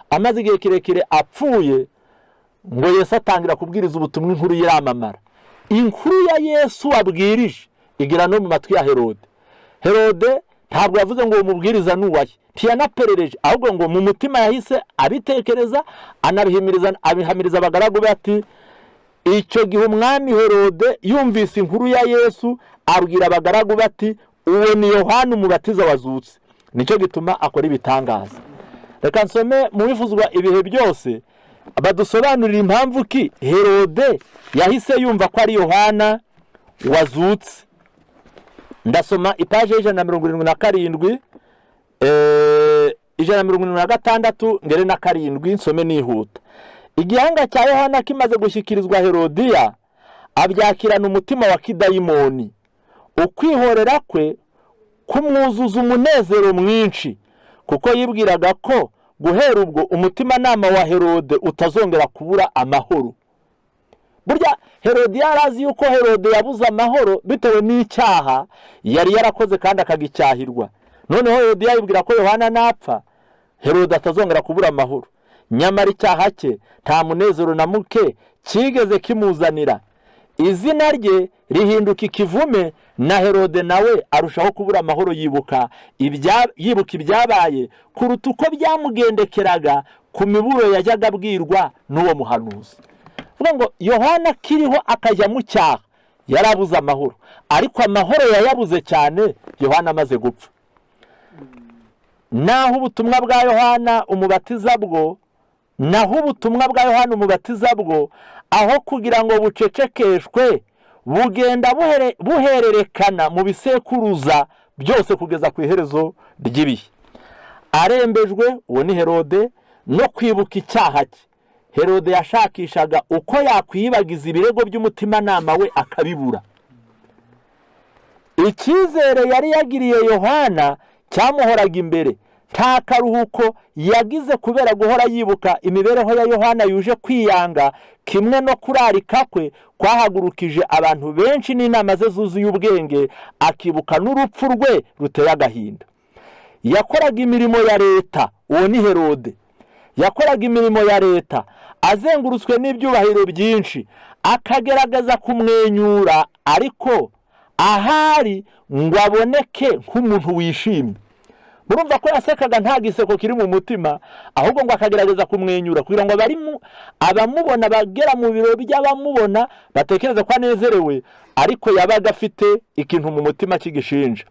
Amaze igihe kirekire apfuye, ngo Yesu atangira kubwiriza ubutumwa, inkuru iramamara. Inkuru ya Yesu abwirije igera no mu matwi ya Herode. Herode ntabwo yavuze ngo umubwiriza nuwaye, ntiyanaperereje, ahubwo ngo mu mutima yahise abitekereza, abihamiriza abagaragu be ati, icyo gihe umwami Herode yumvise inkuru ya Yesu, abwira abagaragu be ati, uwo ni Yohana umubatiza wazutse. Nicyo gituma akora ibitangaza. Reka nsome mu bivuzwa ibihe byose, badusobanurira impamvu ki Herode yahise yumva ko ari Yohana wazutse. Ndasoma ipaje y'177, 176 ngere na 7, nsome nihuta. Igihanga cya Yohana kimaze gushyikirizwa Herodiya, abyakirana umutima wa kidayimoni. Ukwihorera kwe kumwuzuza umunezero mwinshi, kuko yibwiraga ko guhera ubwo umutimanama wa Herode utazongera kubura amahoro. Burya Herode yarazi yuko Herode yabuze amahoro bitewe n'icyaha yari yarakoze kandi akagicyahirwa. Noneho Herode yibwira ko Yohana napfa, Herode atazongera kubura amahoro. Nyamara icyaha cye nta munezero na muke kigeze kimuzanira. Izina rye rihinduka ikivume, na Herode nawe arushaho kubura amahoro, yibuka ibyabaye kuruta uko byamugendekeraga ku miburo yajyaga abwirwa n'uwo muhanuzi. Vuga ngo Yohana kiriho akajya mu cyaha yarabuze amahoro, ariko amahoro yayabuze cyane Yohana amaze gupfa. Naho ubutumwa bwa Yohana umubatiza bwo aho kugira ngo bucecekeshwe, bugenda buhererekana mu bisekuruza byose kugeza ku iherezo ry'ibihe. Arembejwe, uwo ni Herode, no kwibuka icyaha cye, Herode yashakishaga uko yakwiyibagiza ibirego by'umutimanama we akabibura. Icyizere yari yagiriye Yohana cyamuhoraga imbere, nta karuhuko yagize kubera guhora yibuka imibereho ya Yohana yuje kwiyanga. Kimwe no kurarika kwe kwahagurukije abantu benshi n'inama ze zuzuye ubwenge, akibuka n'urupfu rwe ruteye agahinda. Yakoraga imirimo ya leta, uwo ni Herode. Yakoraga imirimo ya leta azengurutswe n'ibyubahiro byinshi, akagerageza kumwenyura, ariko ahari ngo aboneke nk'umuntu wishimye. Murumva ko yasekaga nta giseko kiri mu mutima, ahubwo ngo akagerageza kumwenyura kugira ngo abamubona bagera mu biro by'abamubona batekereza ko anezerewe, ariko yabaga afite ikintu mu mutima kigishinja.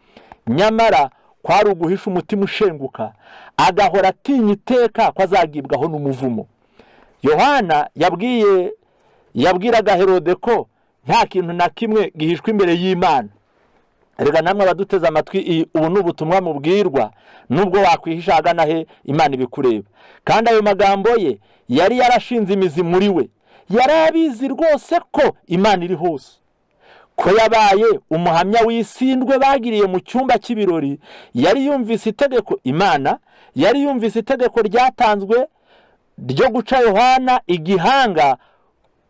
Nyamara kwari uguhisha umutima ushenguka, agahora atinya iteka ko azagibwaho n'umuvumo. Yohana yabwiraga Herode ko nta kintu na kimwe gihishwe imbere y'Imana. Erega namwe abaduteze amatwi, ubu ni ubutumwa mubwirwa, nubwo wakwihisha agana he Imana ibikureba. Kandi ayo magambo ye yari yarashinze imizi muri we. Yari abizi rwose ko Imana iri hose, ko yabaye umuhamya w'isindwe bagiriye mu cyumba cy'ibirori. Yari yumvise itegeko Imana, yari yumvise itegeko ryatanzwe ryo guca Yohana igihanga,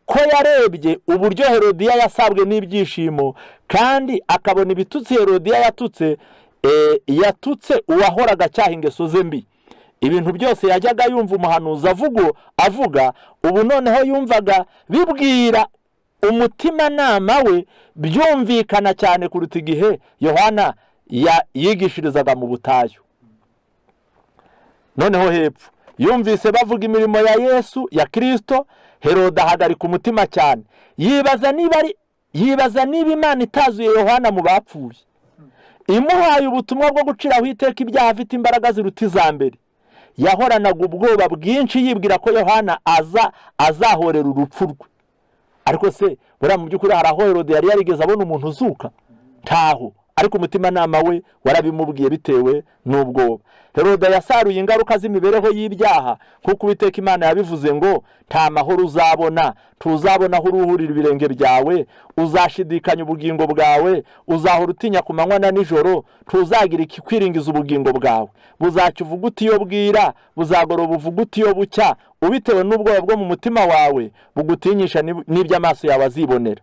ko yarebye uburyo Herodiya yasabwe n'ibyishimo, kandi akabona ibitutsi Herodiya yatutse uwahoraga cyaha ingeso ze mbi. Ibintu byose yajyaga yumva umuhanuzi avuga, ubu noneho yumvaga bibwira umutimanama we, byumvikana cyane kuruta igihe Yohana yigishirizaga mu butayu. Noneho hepfo yumvise bavuga imirimo ya Yesu, ya Kristo, Herode ahagarika umutima cyane, yibaza niba Imana itazuye Yohana mu bapfuye, imuhaye ubutumwa bwo guciraho iteka ibyaha afite imbaraga ziruta iza mbere. Yahoranaga ubwoba bwinshi yibwira ko Yohana azahorera urupfu rwe. Ariko se buriya mu by'ukuri hari aho Herode yari yarigeze abona umuntu uzuka? Ntaho. Ariko umutimanama we warabimubwiye bitewe n'ubwoba. Herode yasaruye ingaruka z'imibereho y'ibyaha, kuko Uwiteka Imana yabivuze ngo nta mahoro uzabona, tuzabonaho uruhurira ibirenge byawe, uzashidikanya ubugingo bwawe, uzahora utinya ku manywa na nijoro, tuzagira ikikwiringiza ubugingo bwawe. Buzacya uvuga uti iyo bwira, buzagoroba uvuga uti iyo bucya, ubitewe n'ubwoba bwo mu mutima wawe bugutinyisha n'iby'amaso yawe azibonera.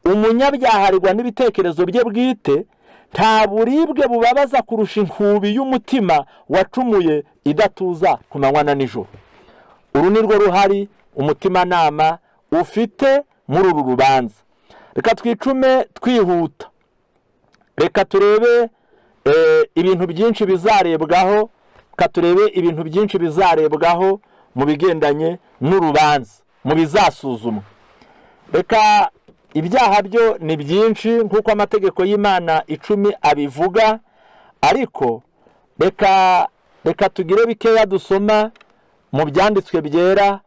Umunyabyaha aregwa n'ibitekerezo bye bwite, nta buribwe bubabaza kurusha inkubi y'umutima wacumuye idatuza ku manywa na nijoro. Uru ni rwo ruhari umutimanama ufite muri uru rubanza. Reka twicume twihuta, reka turebe ibintu byinshi bizarebwaho, reka turebe ibintu byinshi bizarebwaho mu bigendanye n'urubanza, mu bizasuzumwa. Reka ibyaha byo ni byinshi nk'uko amategeko y'Imana 10 abivuga, ariko reka tugire bikeya dusoma mu byanditswe byera.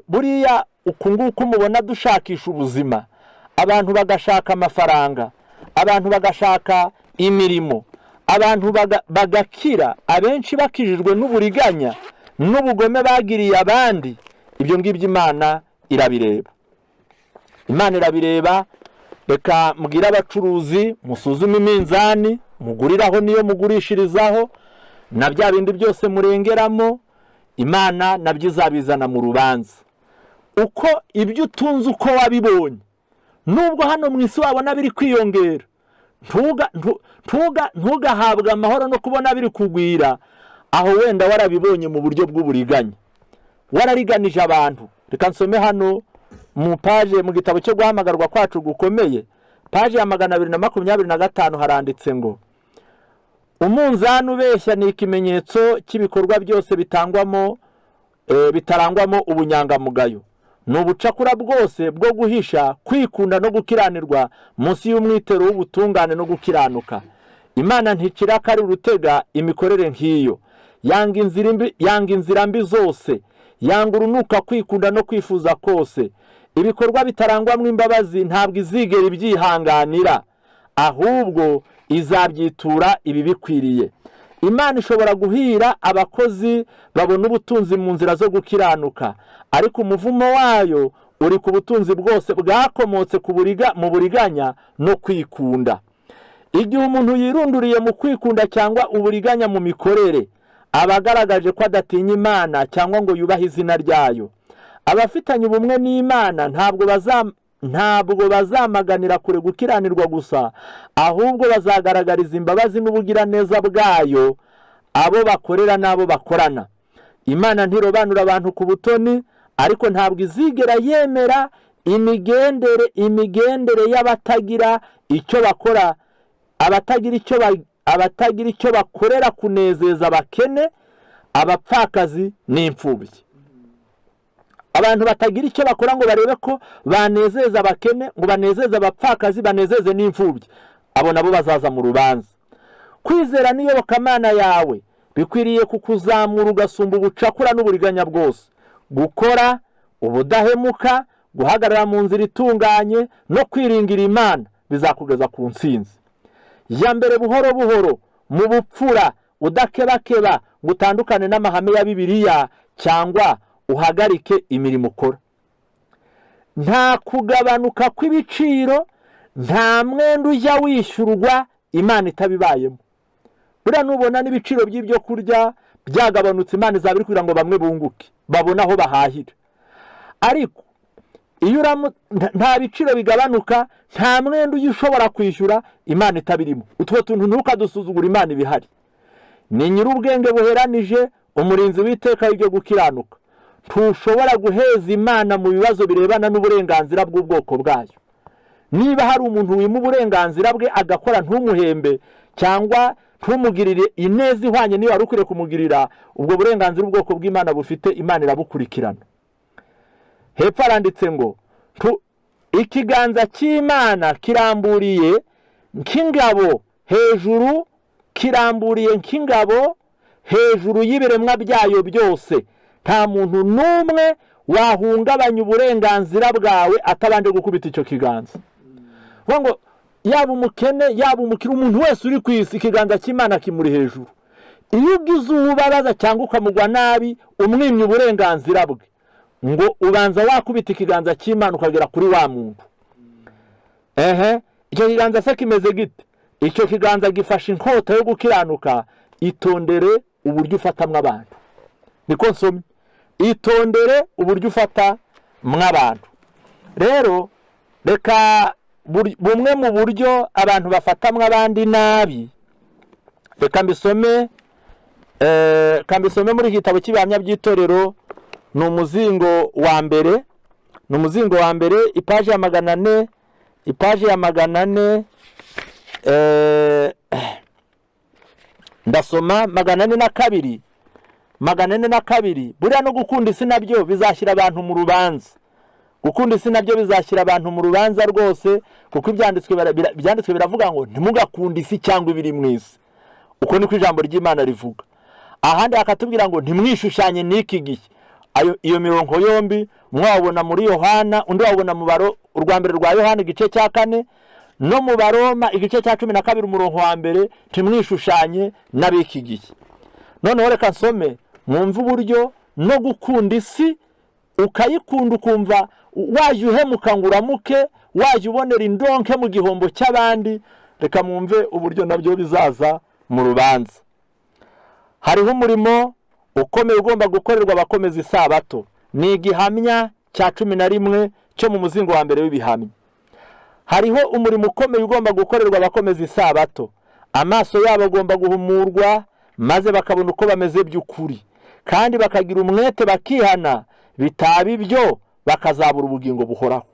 Buriya uku nguku mubona dushakisha ubuzima, abantu bagashaka amafaranga, abantu bagashaka imirimo, abantu bagakira, abenshi bakijijwe n'uburiganya n'ubugome bagiriye abandi. Ibyo ngibyo Imana irabireba, Imana irabireba. Reka mbwira abacuruzi musuzume iminzani muguriraho niyo mugurishirizaho, na bya bindi byose murengeramo, Imana nabyo izabizana mu rubanza. Uko ibyo utunze uko wabibonye, nubwo hano mu isi wabona biri kwiyongera, ntugahabwe amahoro no kubona biri kugwira, aho wenda warabibonye mu buryo bw'uburiganya, warariganije abantu. Reka nsome hano mu paje mu gitabo cyo guhamagarwa kwacu gukomeye, paje ya 225 haranditse ngo umunzani ubeshya ni ikimenyetso cy'ibikorwa byose bitarangwamo ubunyangamugayo. Ni ubucakura bwose bwo guhisha kwikunda no gukiranirwa munsi y'umwitero w'ubutungane no gukiranuka. Imana ntikiraka urutega imikorere nk'iyo, yanga inzira mbi zose, yanga urunuka kwikunda no kwifuza kose. Ibikorwa bitarangwamo imbabazi ntabwo izigera ibyihanganira, ahubwo izabyitura ibi bikwiriye. Imana ishobora guhira abakozi babona ubutunzi mu nzira zo gukiranuka, ariko umuvumo wayo uri ku butunzi bwose bwakomotse mu buriganya no kwikunda. Igihe umuntu yirunduriye mu kwikunda cyangwa uburiganya mu mikorere, aba agaragaje ko adatinya Imana cyangwa ngo yubahe izina ryayo. Abafitanye ubumwe n'Imana ntabwo bazamaganira kure gukiranirwa gusa, ahubwo bazagaragariza imbabazi n'ubugiraneza bwayo abo bakorera n'abo bakorana. Imana ntirobanura abantu ku butoni, ariko ntabwo izigera yemera imigendere y'abatagira icyo bakora, abatagira icyo bakorera kunezeza abakene, abapfakazi n'imfubyi. Abantu batagira icyo bakora ngo barebe ko banezeza abakene, ngo banezeze abapfakazi, banezeze n'imfubyi, abo nabo bazaza mu rubanza. Kwizera n'iyobokamana yawe bikwiriye kukuzamura ugasumba ubucakura n'uburiganya bwose. Gukora ubudahemuka, guhagarara mu nzira itunganye no kwiringira Imana bizakugeza ku ntsinzi. Ya mbere buhoro buhoro mu bupfura, udakebakeba ngo utandukane n'amahame ya Bibiliya cyangwa uhagarike imirimo ukora. Nta kugabanuka kw'ibiciro, nta mwenda ujya wishyurwa Imana itabibayemo. Buriya nubona n'ibiciro by'ibyo kurya byagabanutse, Imana izabiri kugira ngo bamwe bunguke babona aho bahahira. Ariko iyo nta biciro bigabanuka, nta mwenda ushobora kwishyura, Imana itabirimo. Utwo tuntu ntukadusuzugura, Imana ibihari. Ni nyir'ubwenge buheranije, umurinzi w'iteka y'ibyo gukiranuka. Ntushobora guheza Imana mu bibazo birebana n'uburenganzira bw'ubwoko bwayo. Niba hari umuntu wima uburenganzira bwe agakora, ntumuhembe cyangwa ntumugirire ineza ihwanye niyo wari ukwiriye kumugirira, ubwo burenganzira ubwoko bw'Imana bufite, Imana irabukurikirana. Hepfo aranditse ngo ikiganza cy'Imana kiramburiye nk'ingabo hejuru, kiramburiye nk'ingabo hejuru y'ibiremwa byayo byose. Nta muntu n'umwe wahungabanya uburenganzira bwawe atabanje gukubita icyo kiganza. Ngo yaba umukene yaba umukire, umuntu wese uri ku isi, ikiganza cy'Imana kimuri hejuru. Iyo ugize ububabaza cyangwa ukamugwa nabi, umwimye uburenganzira bwe, ngo ubanza wakubita ikiganza cy'Imana ukagera kuri wa muntu. Icyo kiganza se kimeze gite? Icyo kiganza gifashe inkota yo gukiranuka. Itondere uburyo ufatamwe abantu. Niko nsomye, itondere uburyo ufata mw'abantu. Rero reka bumwe mu buryo abantu bafatamwe abandi nabi, reka mbisome muri igitabo cy'ibihamya by'itorero, ni umuzingo wa mbere ipaji ya 400 ndasoma 442. Buriya no gukunda isi nabyo bizashyira abantu mu rubanza, rwose, kuko ibyanditswe biravuga ngo ntimugakunde isi cyangwa ibiri mu isi. Uko niko ijambo ry'Imana rivuga. Ahandi akatubwira ngo ntimwishushanye n'iki gihe. Iyo mirongo yombi mwabona muri Yohana, undi wabona mu urwa mbere rwa Yohana igice cya 4, no mu Baroma igice cya 12 umurongo wa mbere, ntimwishushanye n'abiki gihe. Noneho reka nsome mwumve uburyo no gukunda isi, ukayikunda ukumva waje uhemuka ngo uramuke, waje ubonera indonke mu gihombo cy'abandi. Reka mwumve uburyo nabyo bizaza mu rubanza. Hariho umurimo ukomeye ugomba gukorerwa abakomeza isabato. Ni igihamya cya 11 cyo mu muzingo wa mbere w'ibihamya. Hariho umurimo ukomeye ugomba gukorerwa abakomeza isabato. Amaso yabo agomba guhumurwa, maze bakabona uko bameze by'ukuri, kandi bakagira umwete bakihana, bitaba ibyo bakazabura ubugingo buhoraho.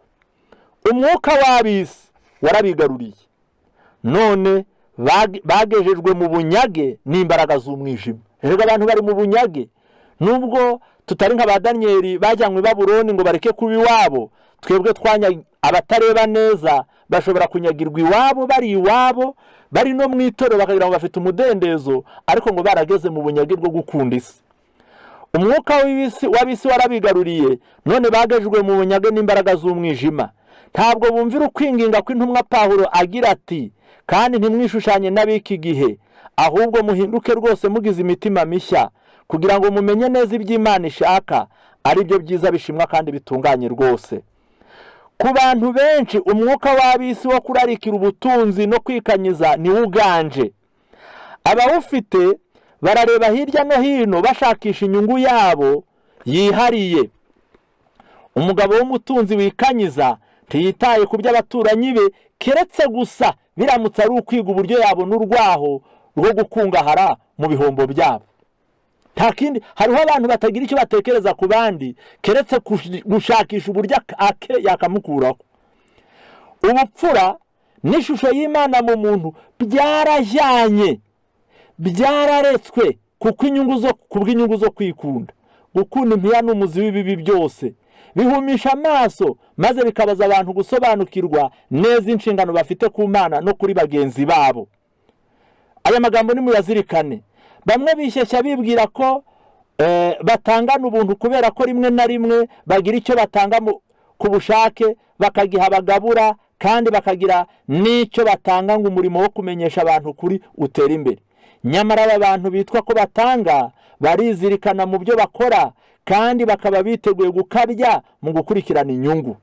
Umwuka w'abisi warabigaruriye, none bagejejwe mu bunyage n'imbaraga z'umwijima. Rero abantu bari mu bunyage, nubwo tutari nka ba Danieli bajyanywe i Babuloni ngo bareke kuba iwabo, twebwe abatareba neza bashobora kunyagirwa iwabo, bari no mu itorero bakagira ngo bafite umudendezo, ariko ngo barageze mu bunyage bwo gukunda isi. Umwuka w'abisi warabigaruriye, none bagejejwe mu bunyage n'imbaraga z'umwijima. Ntabwo bumvira ukwinginga kw'intumwa Pawulo agira ati, kandi ntimwishushanye n'abiki gihe, ahubwo muhinduke rwose mugize imitima mishya, kugira ngo mumenye neza iby'Imana ishaka, ari byo byiza bishimwa kandi bitunganye rwose. Ku bantu benshi umwuka w'abisi wo kurarikira ubutunzi no kwikanyiza ni uganje. Abawufite barareba hirya no hino bashakisha inyungu yabo yihariye. Umugabo w'umutunzi wikanyiza ntiyitaye ku by'abaturanyi be, keretse gusa biramutse ari ukwiga uburyo yabona urwaho rwo gukungahara mu bihombo byabo. Nta kindi. Hariho abantu batagira icyo batekereza ku bandi keretse gushakisha uburyo yakamukuraho. Ubupfura n'ishusho y'Imana mu muntu byarajyanye, byararetswe kubw'inyungu zo kwikunda. Gukunda impiya n'umuzi w'ibibi byose bihumisha amaso, maze bikabaza abantu gusobanukirwa neza inshingano bafite ku Mana no kuri bagenzi babo. Aya magambo nimuyazirikane. Bamwe bishyeshya bibwira ko batangana ubuntu kubera ko rimwe na rimwe bagira icyo batanga ku bushake, bakagiha abagabura, kandi bakagira n'icyo batanga ngo umurimo wo kumenyesha abantu kuri utera imbere. Nyamara aba bantu bitwa ko batanga barizirikana mu byo bakora, kandi bakaba biteguye gukabya mu gukurikirana inyungu.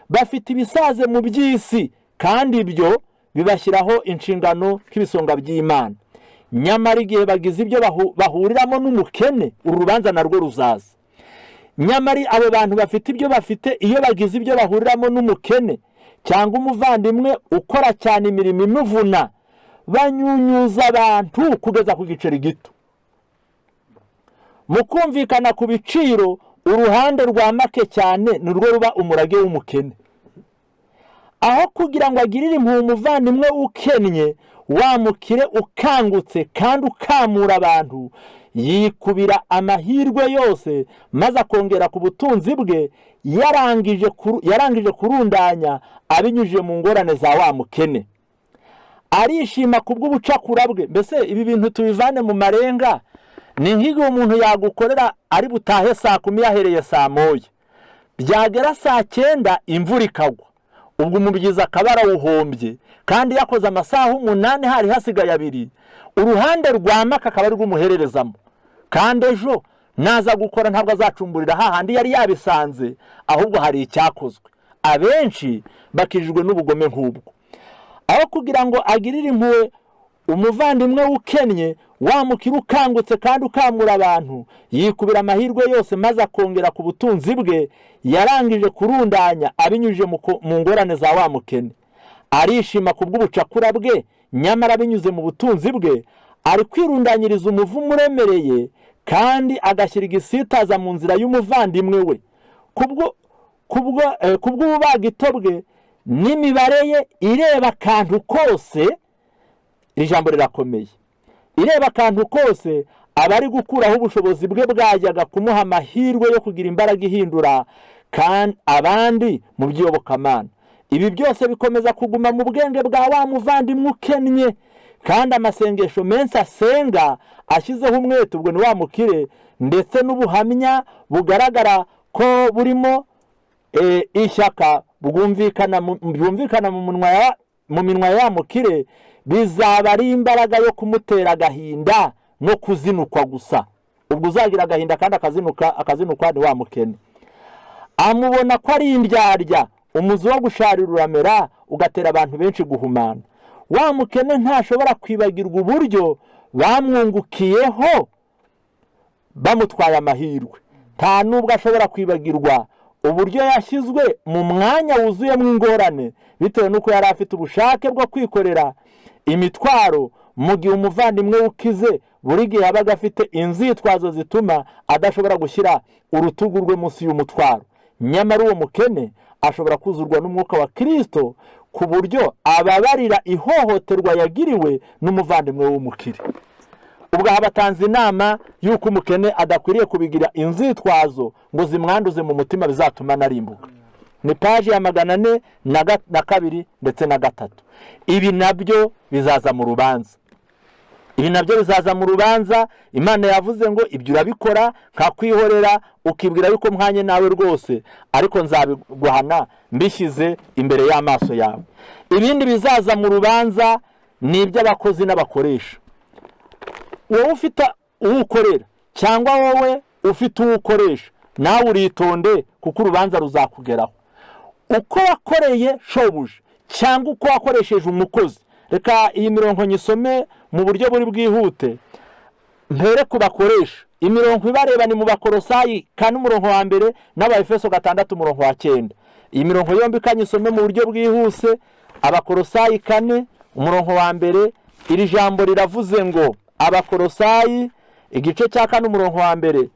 Bafite ibisaze mu by'isi, kandi ibyo bibashyiraho inshingano nk'ibisonga by'Imana. Nyamara igihe bagize ibyo bahuriramo n'umukene, urubanza narwo ruzaza. Nyamara abo bantu bafite ibyo bafite, iyo bagize ibyo bahuriramo n'umukene cyangwa umuvandimwe ukora cyane imirimo imuvuna, banyunyuza abantu kugeza ku giceri gito. Mu kumvikana ku biciro, uruhande rwa make cyane nirwo ruba umurage w'umukene. Aho kugira ngo agirire impuhwe umuvandimwe ukennye, wamukire ukangutse kandi ukamura abantu, yikubira amahirwe yose, maze akongera ku butunzi bwe yarangije kurundanya abinyujije mu ngorane za wa mukene. Arishima kubw'ubucakura bwe. Mbese ibi bintu tubivane mu marenga. Ni nk'igihe umuntu yagukorera ari butahe saa 10 yahereye saa 1, byagera saa 9 imvura ikagwa, ubwo umubyiza akabara wuhombye, kandi yakoze amasaha 8 hari hasigaye 2, uruhande rwa maka akaba ari rw'umuhererezamo, kandi ejo naza gukora ntabwo azacumburira hahandi yari yabisanze, ahubwo hari icyakozwe. Abenshi bakijijwe n'ubugome nk'ubwo. Aho kugira ngo agirire impuhwe umuvandimwe ukennye, wamukira ukangutse kandi ukamura abantu, yikubira amahirwe yose, maze akongera ku butunzi bwe yarangije kurundanya abinyujije mu ngorane za wa mukene. arishima ku bw'ubucakura bwe, nyamara binyuze mu butunzi bwe ari kwirundanyiriza umuvumo uremereye, kandi agashyira igisitaza mu nzira y'umuvandimwe we. Kubw'ububagito bwe n'imibare ye ireba akantu kose, iri jambo rirakomeye, ireba akantu kose aba ari gukuraho ubushobozi bwe bwajyaga kumuha amahirwe yo kugira imbaraga ihindura kandi abandi mu by'iyobokamana. Ibi byose bikomeza kuguma mu bwenge bwa wa muvandimwe ukennye, kandi amasengesho menshi asenga ashyizeho umwete, ubwo ni wa mukire, ndetse n'ubuhamya bugaragara ko burimo ishyaka bwumvikana mu minwa ya mukire, bizaba ari imbaraga yo kumutera agahinda no kuzinukwa gusa. Ubwo uzagira agahinda kandi akazinukwa ni wa mukene. Amubona ko ari indyarya, umuzi wo gusharira uramera, ugatera abantu benshi guhumana. Wa mukene ntashobora kwibagirwa uburyo bamwungukiyeho bamutwaye amahirwe. Nta nubwo ashobora kwibagirwa uburyo yashyizwe mu mwanya wuzuyemo ingorane, bitewe n'uko yari afite ubushake bwo kwikorera imitwaro, mu gihe umuvandimwe ukize buri gihe yabaga afite inzitwazo zituma adashobora gushyira urutugu rwe munsi y'umutwaro. Nyamara uwo mukene ashobora kuzurwa n'umwuka wa Kristo, ku buryo ababarira ihohoterwa yagiriwe n'umuvandimwe w'umukire. Ubwo habatanze inama y'uko umukene adakwiriye kubigira inzitwazo ngo zimwanduze mu mutima bizatuma narimbuka. Ni paji ya 402 ndetse na 3. Ibi nabyo bizaza mu rubanza. Imana yavuze ngo ibyo urabikora nkakwihorera, ukibwira yuko mwanye nawe rwose, ariko nzabiguhana mbishyize imbere y'amaso yawe. Ibindi bizaza mu rubanza ni iby'abakozi n'abakoresha. Wowe ufite uwo ukorera cyangwa wowe ufite uwo ukoresha, nawe uritonde, kuko urubanza ruzakugeraho. Uko wakoreye shobuja cyangwa uko wakoresheje umukozi. Reka iyi mirongo nyisome mu buryo buri bwihute. Mpere ku bakoresha. Imirongo ibareba ni mu Bakolosayi 4:1 n'Abaefeso 6:9. Iyi mirongo yombi kanyisome mu buryo bwihuse. Abakolosayi 4:1, iri jambo riravuze ngo, Abakolosayi igice cya 4:1,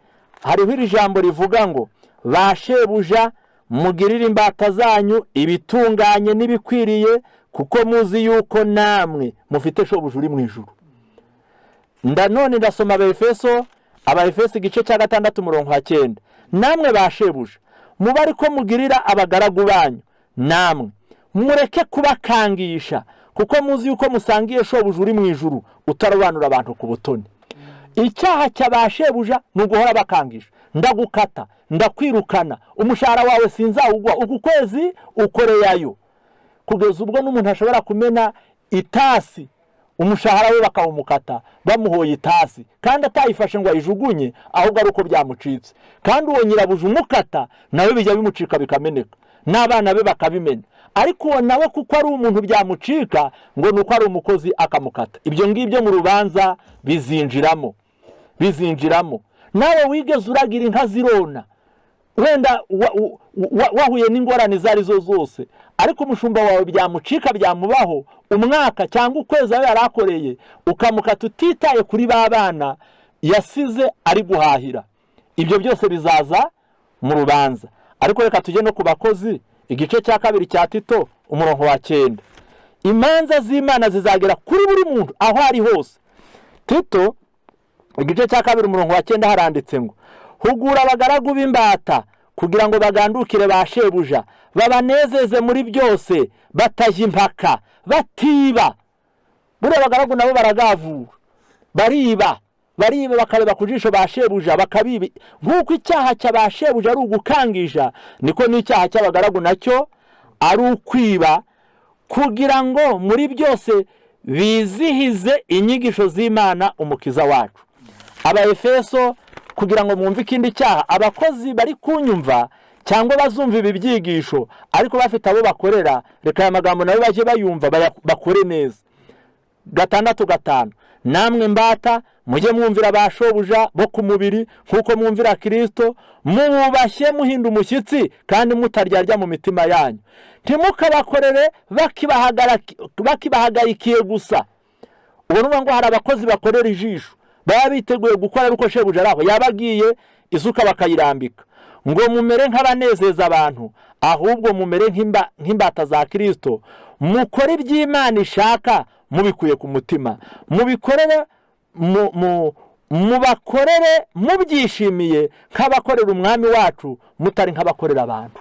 hariho iri jambo rivuga ngo, bashebuja mugirire imbata zanyu ibitunganye n'ibikwiriye, kuko muzi yuko namwe mufite shobuja uri mu ijuru. Ndanone ndasoma Abaefeso igice cya 6:9. Namwe bashebuja muba ariko mugirira abagaragu banyu, namwe mureke kubakangisha, kuko muzi yuko musangiye shobuja uri mu ijuru, utarobanura abantu ku butoni. Icyaha cy'abashebuja ni uguhora bakangisha. Ndagukata, ndakwirukana, umushahara wawe sinzawugwa, uku kwezi ukoreyayo. Kugeza ubwo n'umuntu ashobora kumena itasi, umushahara we bakawumukata bamuhoye itasi, kandi atayifashe ngo ayijugunye, ahubwo ari uko byamucitse. Kandi uwo nyirabuja umukata nawe bijya bimucika bikameneka, n'abana be bakabimena. Ariko uwo nawe kuko ari umuntu byamucika, ngo nuko ari umukozi akamukata. Ibyo ngibyo mu rubanza bizinjiramo. Nawe wigeze uragira inka zirona, wenda wahuye n'ingorane zari zo zose, ariko umushumba wawe byamucika byamubaho umwaka cyangwa ukwezi aho yarakoreye, ukamukata utitaye kuri ba bana yasize ari guhahira. Ibyo byose bizaza mu rubanza. Ariko reka tujye no ku bakozi, igice cya 2 cya Tito 9. Imanza z'Imana zizagera kuri buri muntu aho ari hose. Tito igice cya 2:9 haranditse ngo, hugura abagaragu b'imbata kugira ngo bagandukire bashebuja, babanezeze muri byose, batajya impaka, batiba. Buriya abagaragu nabo baragavura, bariba bakareba ku jisho bashebuja bakabibi. Nk'uko icyaha cy'abashebuja ari ugukangisha, niko n'icyaha cy'abagaragu nacyo ari ukwiba, kugira ngo muri byose bizihize inyigisho z'Imana umukiza wacu. Abaefeso, kugira ngo mwumve ikindi cyaha, abakozi bari kunyumva cyangwa bazumva ibi byigisho ariko bafite abo bakorera, reka aya magambo nawe baje bayumva bakore neza. 6:5. namwe mbata mujye mwumvira abashobuja bo ku mubiri nk'uko mwumvira Kristo, mububashye muhinda umushyitsi kandi mutaryarya mu mitima yanyu, ntimukabakorere bakibahagarikiye gusa. ubona ngo hari abakozi bakorera ijisho, baba biteguye gukora uko shebuja araho yabagiye isuka bakayirambika, ngo mumere nk'abanezeza abantu, ahubwo mumere nk'imbata za Kristo, mukore iby'Imana ishaka mubikuye ku mutima, mubakorere mubyishimiye nk'abakorera umwami wacu, mutari nk'abakorera abantu.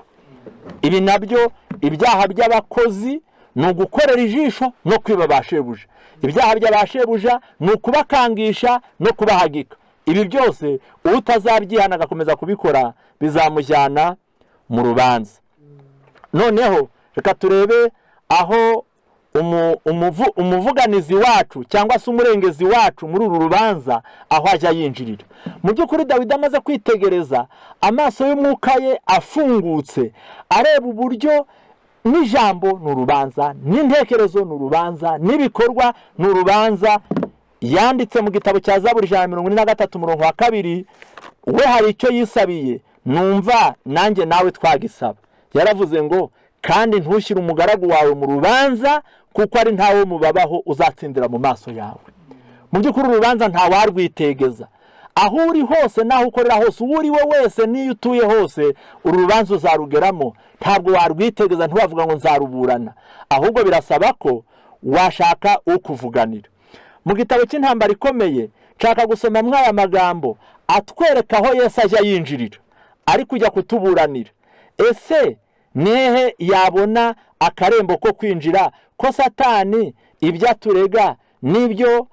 Ibi nabyo ibyaha by'abakozi ni ugukorera ijisho no kwiba bashebuja. Ibyaha by'abashebuja ni ukubakangisha no kubahagika. Ibi byose utazabyihana agakomeza kubikora bizamujyana mu rubanza. Noneho reka turebe aho umuvuganizi wacu cyangwa se umurengezi wacu muri uru rubanza aho ajya yinjirira. Mu by'ukuri Dawidi amaze kwitegereza, amaso y'umwuka ye afungutse, areba uburyo n'ijambo ni urubanza, n'intekerezo ni urubanza, n'ibikorwa ni urubanza. Yanditse mu gitabo cya Zaburi 143 umurongo wa 2, we hari icyo yisabiye, numva nanjye nawe twagisaba. Yaravuze ngo kandi ntushyire umugaragu wawe mu rubanza, kuko ari ntawe mubabaho uzatsindira mu maso yawe. Mu by'ukuri urubanza ntawarwitegeza. Aho uri hose naho ukorera hose, uwo uri we wese niyo utuye hose, uru rubanza uzarugeramo. Ntabwo warwitegeza, ntiwavuga ngo nzaruburana, ahubwo birasaba ko washaka ukuvuganira. Mu gitabo cy'intambara ikomeye nshaka gusoma mwaya magambo atwereka aho Yesu ajya yinjirira ari kujya kutuburanira. Ese nehe yabona akarembo ko kwinjira ko Satani ibyo aturega n'ibyo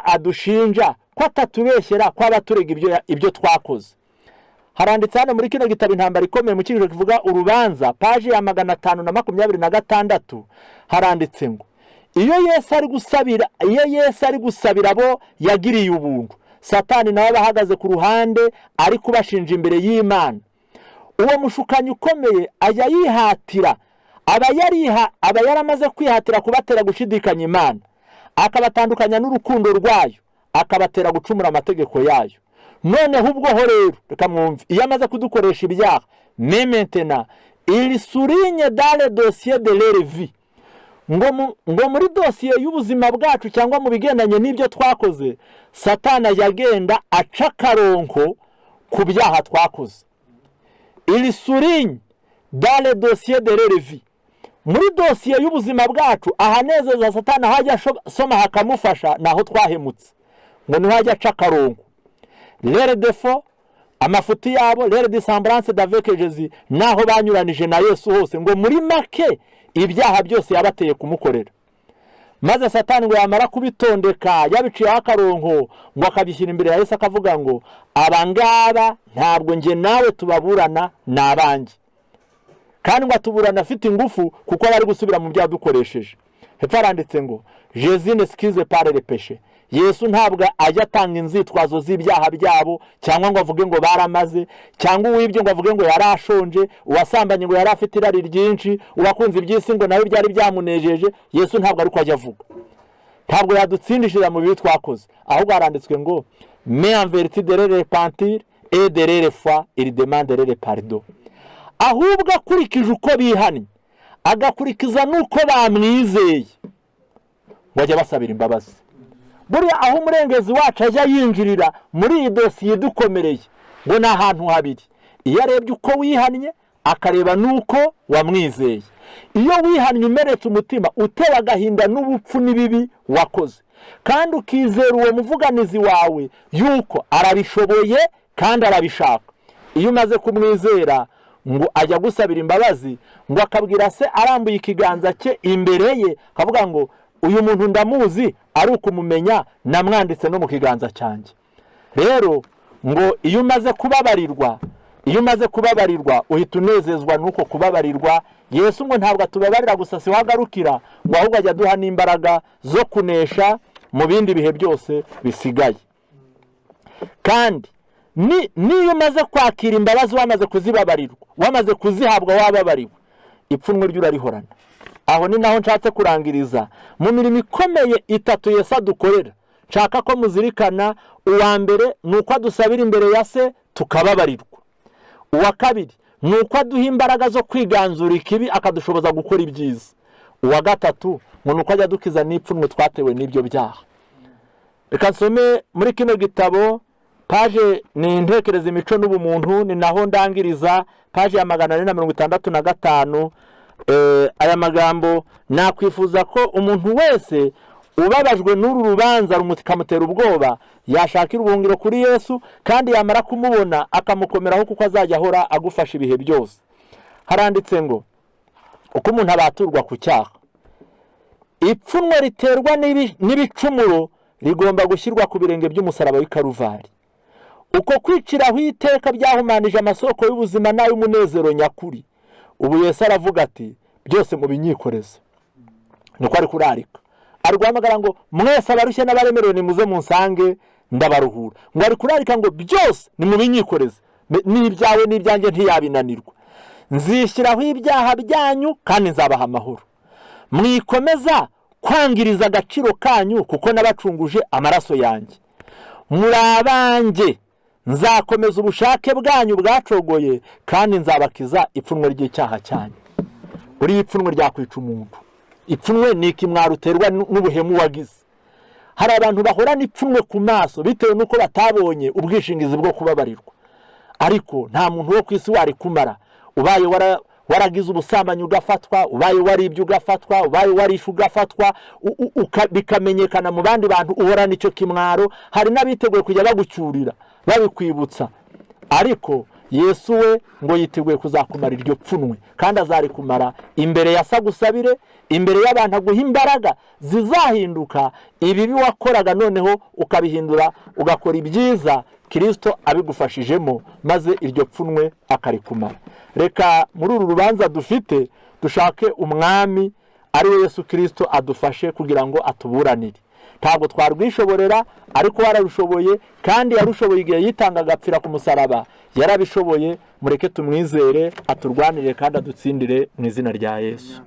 adushinja ko atatubeshyera ko abaturega ibyo twakoze? Haranditse hano muri kino gitabo intambara ikomeye mu cyiciro kivuga urubanza, paji ya 526, haranditse ngo iyo Yesu ari gusabira abo yagiriye ubuntu, Satani nawe bahagaze ku ruhande ari kubashinja imbere y'Imana. Uwo mushukanyi ukomeye ajya yihatira aba yaramaze kwihatira kubatera gushidikanya Imana, akabatandukanya n'urukundo rwayo, akabatera gucumura amategeko yayo. Noneho ubwo ho rero reka mwumve, iyo amaze kudukoresha ibyaha, maintenant il souligne dans le dossier de leur vie, ngo muri dosiye y'ubuzima bwacu cyangwa mu bigendanye n'ibyo twakoze, Satana yagenda aca akaronko ku byaha twakoze. Il souligne dans le dossier de leur vie, muri dosiye y'ubuzima bwacu ahanezeza Satana hajya soma hakamufasha naho twahemutse, ngo niho hajya aca akaronko. Leurs défauts, amafuti yabo, leurs dissemblances d'avec Jésus, naho banyuranije na Yesu hose, ngo muri make ibyaha byose yabateye kumukorera. Maze Satani ngo yamara kubitondeka yabiciye akaronko, ngo akabishyira imbere ya Yesu akavuga ngo abangaba ntabwo nge nawe tubaburana n'abanjye, kandi ngo atuburana afite ingufu kuko bari gusubira mu byaha dukoresheje. Hepfo haranditse ngo Jésus n'excuse pas les péchés. Yesu ntabwo ajya atanga inzitwazo z'ibyaha byabo, cyangwa ngo avuge ngo baramaze, cyangwa uwibyo ngo avuge ngo yarashonje, uwasambanye ngo yarafite irari ryinshi, uwakunze iby'isi ngo nawe byari byamunejeje. Yesu ntabwo ari ko ajya avuga, ntabwo yadutsindishira mu bibi twakoze, ahubwo haranditswe ngo mais en vertu de leur repentir et de leur foi il demande leur pardon. Ahubwo akurikije uko bihannye, agakurikiza nuko bamwizeye, bajya basabira imbabazi. Buriya aho umurengezi wacu ajya yinjirira muri iyi dosiye dukomereye, ngo ni ahantu habiri: iyo arebye uko wihannye, akareba nuko wamwizeye. Iyo wihannye umeretse umutima utewe agahinda n'ubupfu n'ibibi wakoze, kandi ukizera uwo muvuganizi wawe yuko arabishoboye kandi arabishaka, iyo umaze kumwizera ngo ajya gusabira imbabazi, ngo akabwira se arambuye ikiganza cye imbere ye, akavuga ngo uyu muntu ndamuzi, ari ukumumenya namwanditse no mu kiganza cyanjye. Rero ngo iyo umaze kubabarirwa uhita unezezwa nuko kubabarirwa. Yesu ngo ntabwo atubabarira gusa si wagarukira, ngo ahubwo ajya duha n'imbaraga zo kunesha mu bindi bihe byose bisigaye. Kandi niyo umaze kwakira imbabazi, wamaze kuzibabarirwa, wamaze kuzihabwa, wababariwe, ipfunwe ryo urarihorana. Aho ni naho nshatse kurangiriza mu mirimo ikomeye itatu Yesu adukorera. nshaka ko muzirikana. Uwa mbere ni uko adusabira imbere ya se tukababarirwa. Uwa kabiri ni uko aduha imbaraga zo kwiganzura ikibi akadushoboza gukora ibyiza. Uwa gatatu ngo ni uko ajya dukiza n'ipfunwe twatewe n'ibyo byaha. Reka nsome muri kino gitabo, paje ni intekerezo imico n'ubumuntu, ni naho ndangiriza, paje ya 465. Aya magambo nakwifuza ko umuntu wese ubabajwe n'uru rubanza rumukamutera ubwoba yashakira ubuhungiro kuri Yesu, kandi yamara kumubona akamukomeraho kuko azajya ahora agufasha ibihe byose. Haranditse ngo uko umuntu abaturwa ku cyaha, ipfunwe riterwa n'ibicumuro rigomba gushyirwa ku birenge by'umusaraba w'i Karuvari. Uko kwiciraho iteka byahumanije amasoko y'ubuzima n'ay'umunezero nyakuri. Ubu Yesu aravuga ati byose mubinyikoreze. Nuko ari kurarika, arwamagara ngo mwese abarushye n'abaremerewe nimuze munsange ndabaruhura. Ngo ari kurarika ngo byose nimubinyikoreze, n'ibyawe n'ibyanjye ntiyabinanirwa. Nzishyiraho ibyaha byanyu kandi nzabaha amahoro. Mwikomeza kwangiriza agaciro kanyu kuko nabacunguje amaraso yanjye. Muri abanjye nzakomeza ubushake bwanyu bwacogoye kandi nzabakiza ipfunwe ry'icyaha cyanyu. Uri ipfunwe ryakwica umuntu. Ipfunwe ni ikimwaro uterwa n'ubuhemu wagize. Hari abantu bahorana ipfunwe ku maso bitewe nuko batabonye ubwishingizi bwo kubabarirwa. Ariko nta muntu wo kwisi wari kumara. Ubaye waragize ubusambanyi ugafatwa, ubaye waribye ugafatwa, ubaye warishe ugafatwa, bikamenyekana mu bandi bantu uhorana icyo kimwaro. Hari n'abiteguye kujya bagucyurira babikwibutsa, ariko Yesu we ngo yiteguye kuzakumara iryo pfunwe, kandi azarikumara imbere ya sagusabire, imbere y'abantu aguha imbaraga zizahinduka ibibi wakoraga noneho ukabihindura ugakora ibyiza Kristo abigufashijemo, maze iryo pfunwe akarikumara. Reka muri uru rubanza dufite dushake umwami ari we Yesu Kristo adufashe kugira ngo atuburanire. Ntabwo twarwishoborera, ariko wararushoboye, kandi yarushoboye igihe yitanga agapfira ku musaraba. Yarabishoboye, mureke tumwizere aturwanire kandi adutsindire mu izina rya Yesu.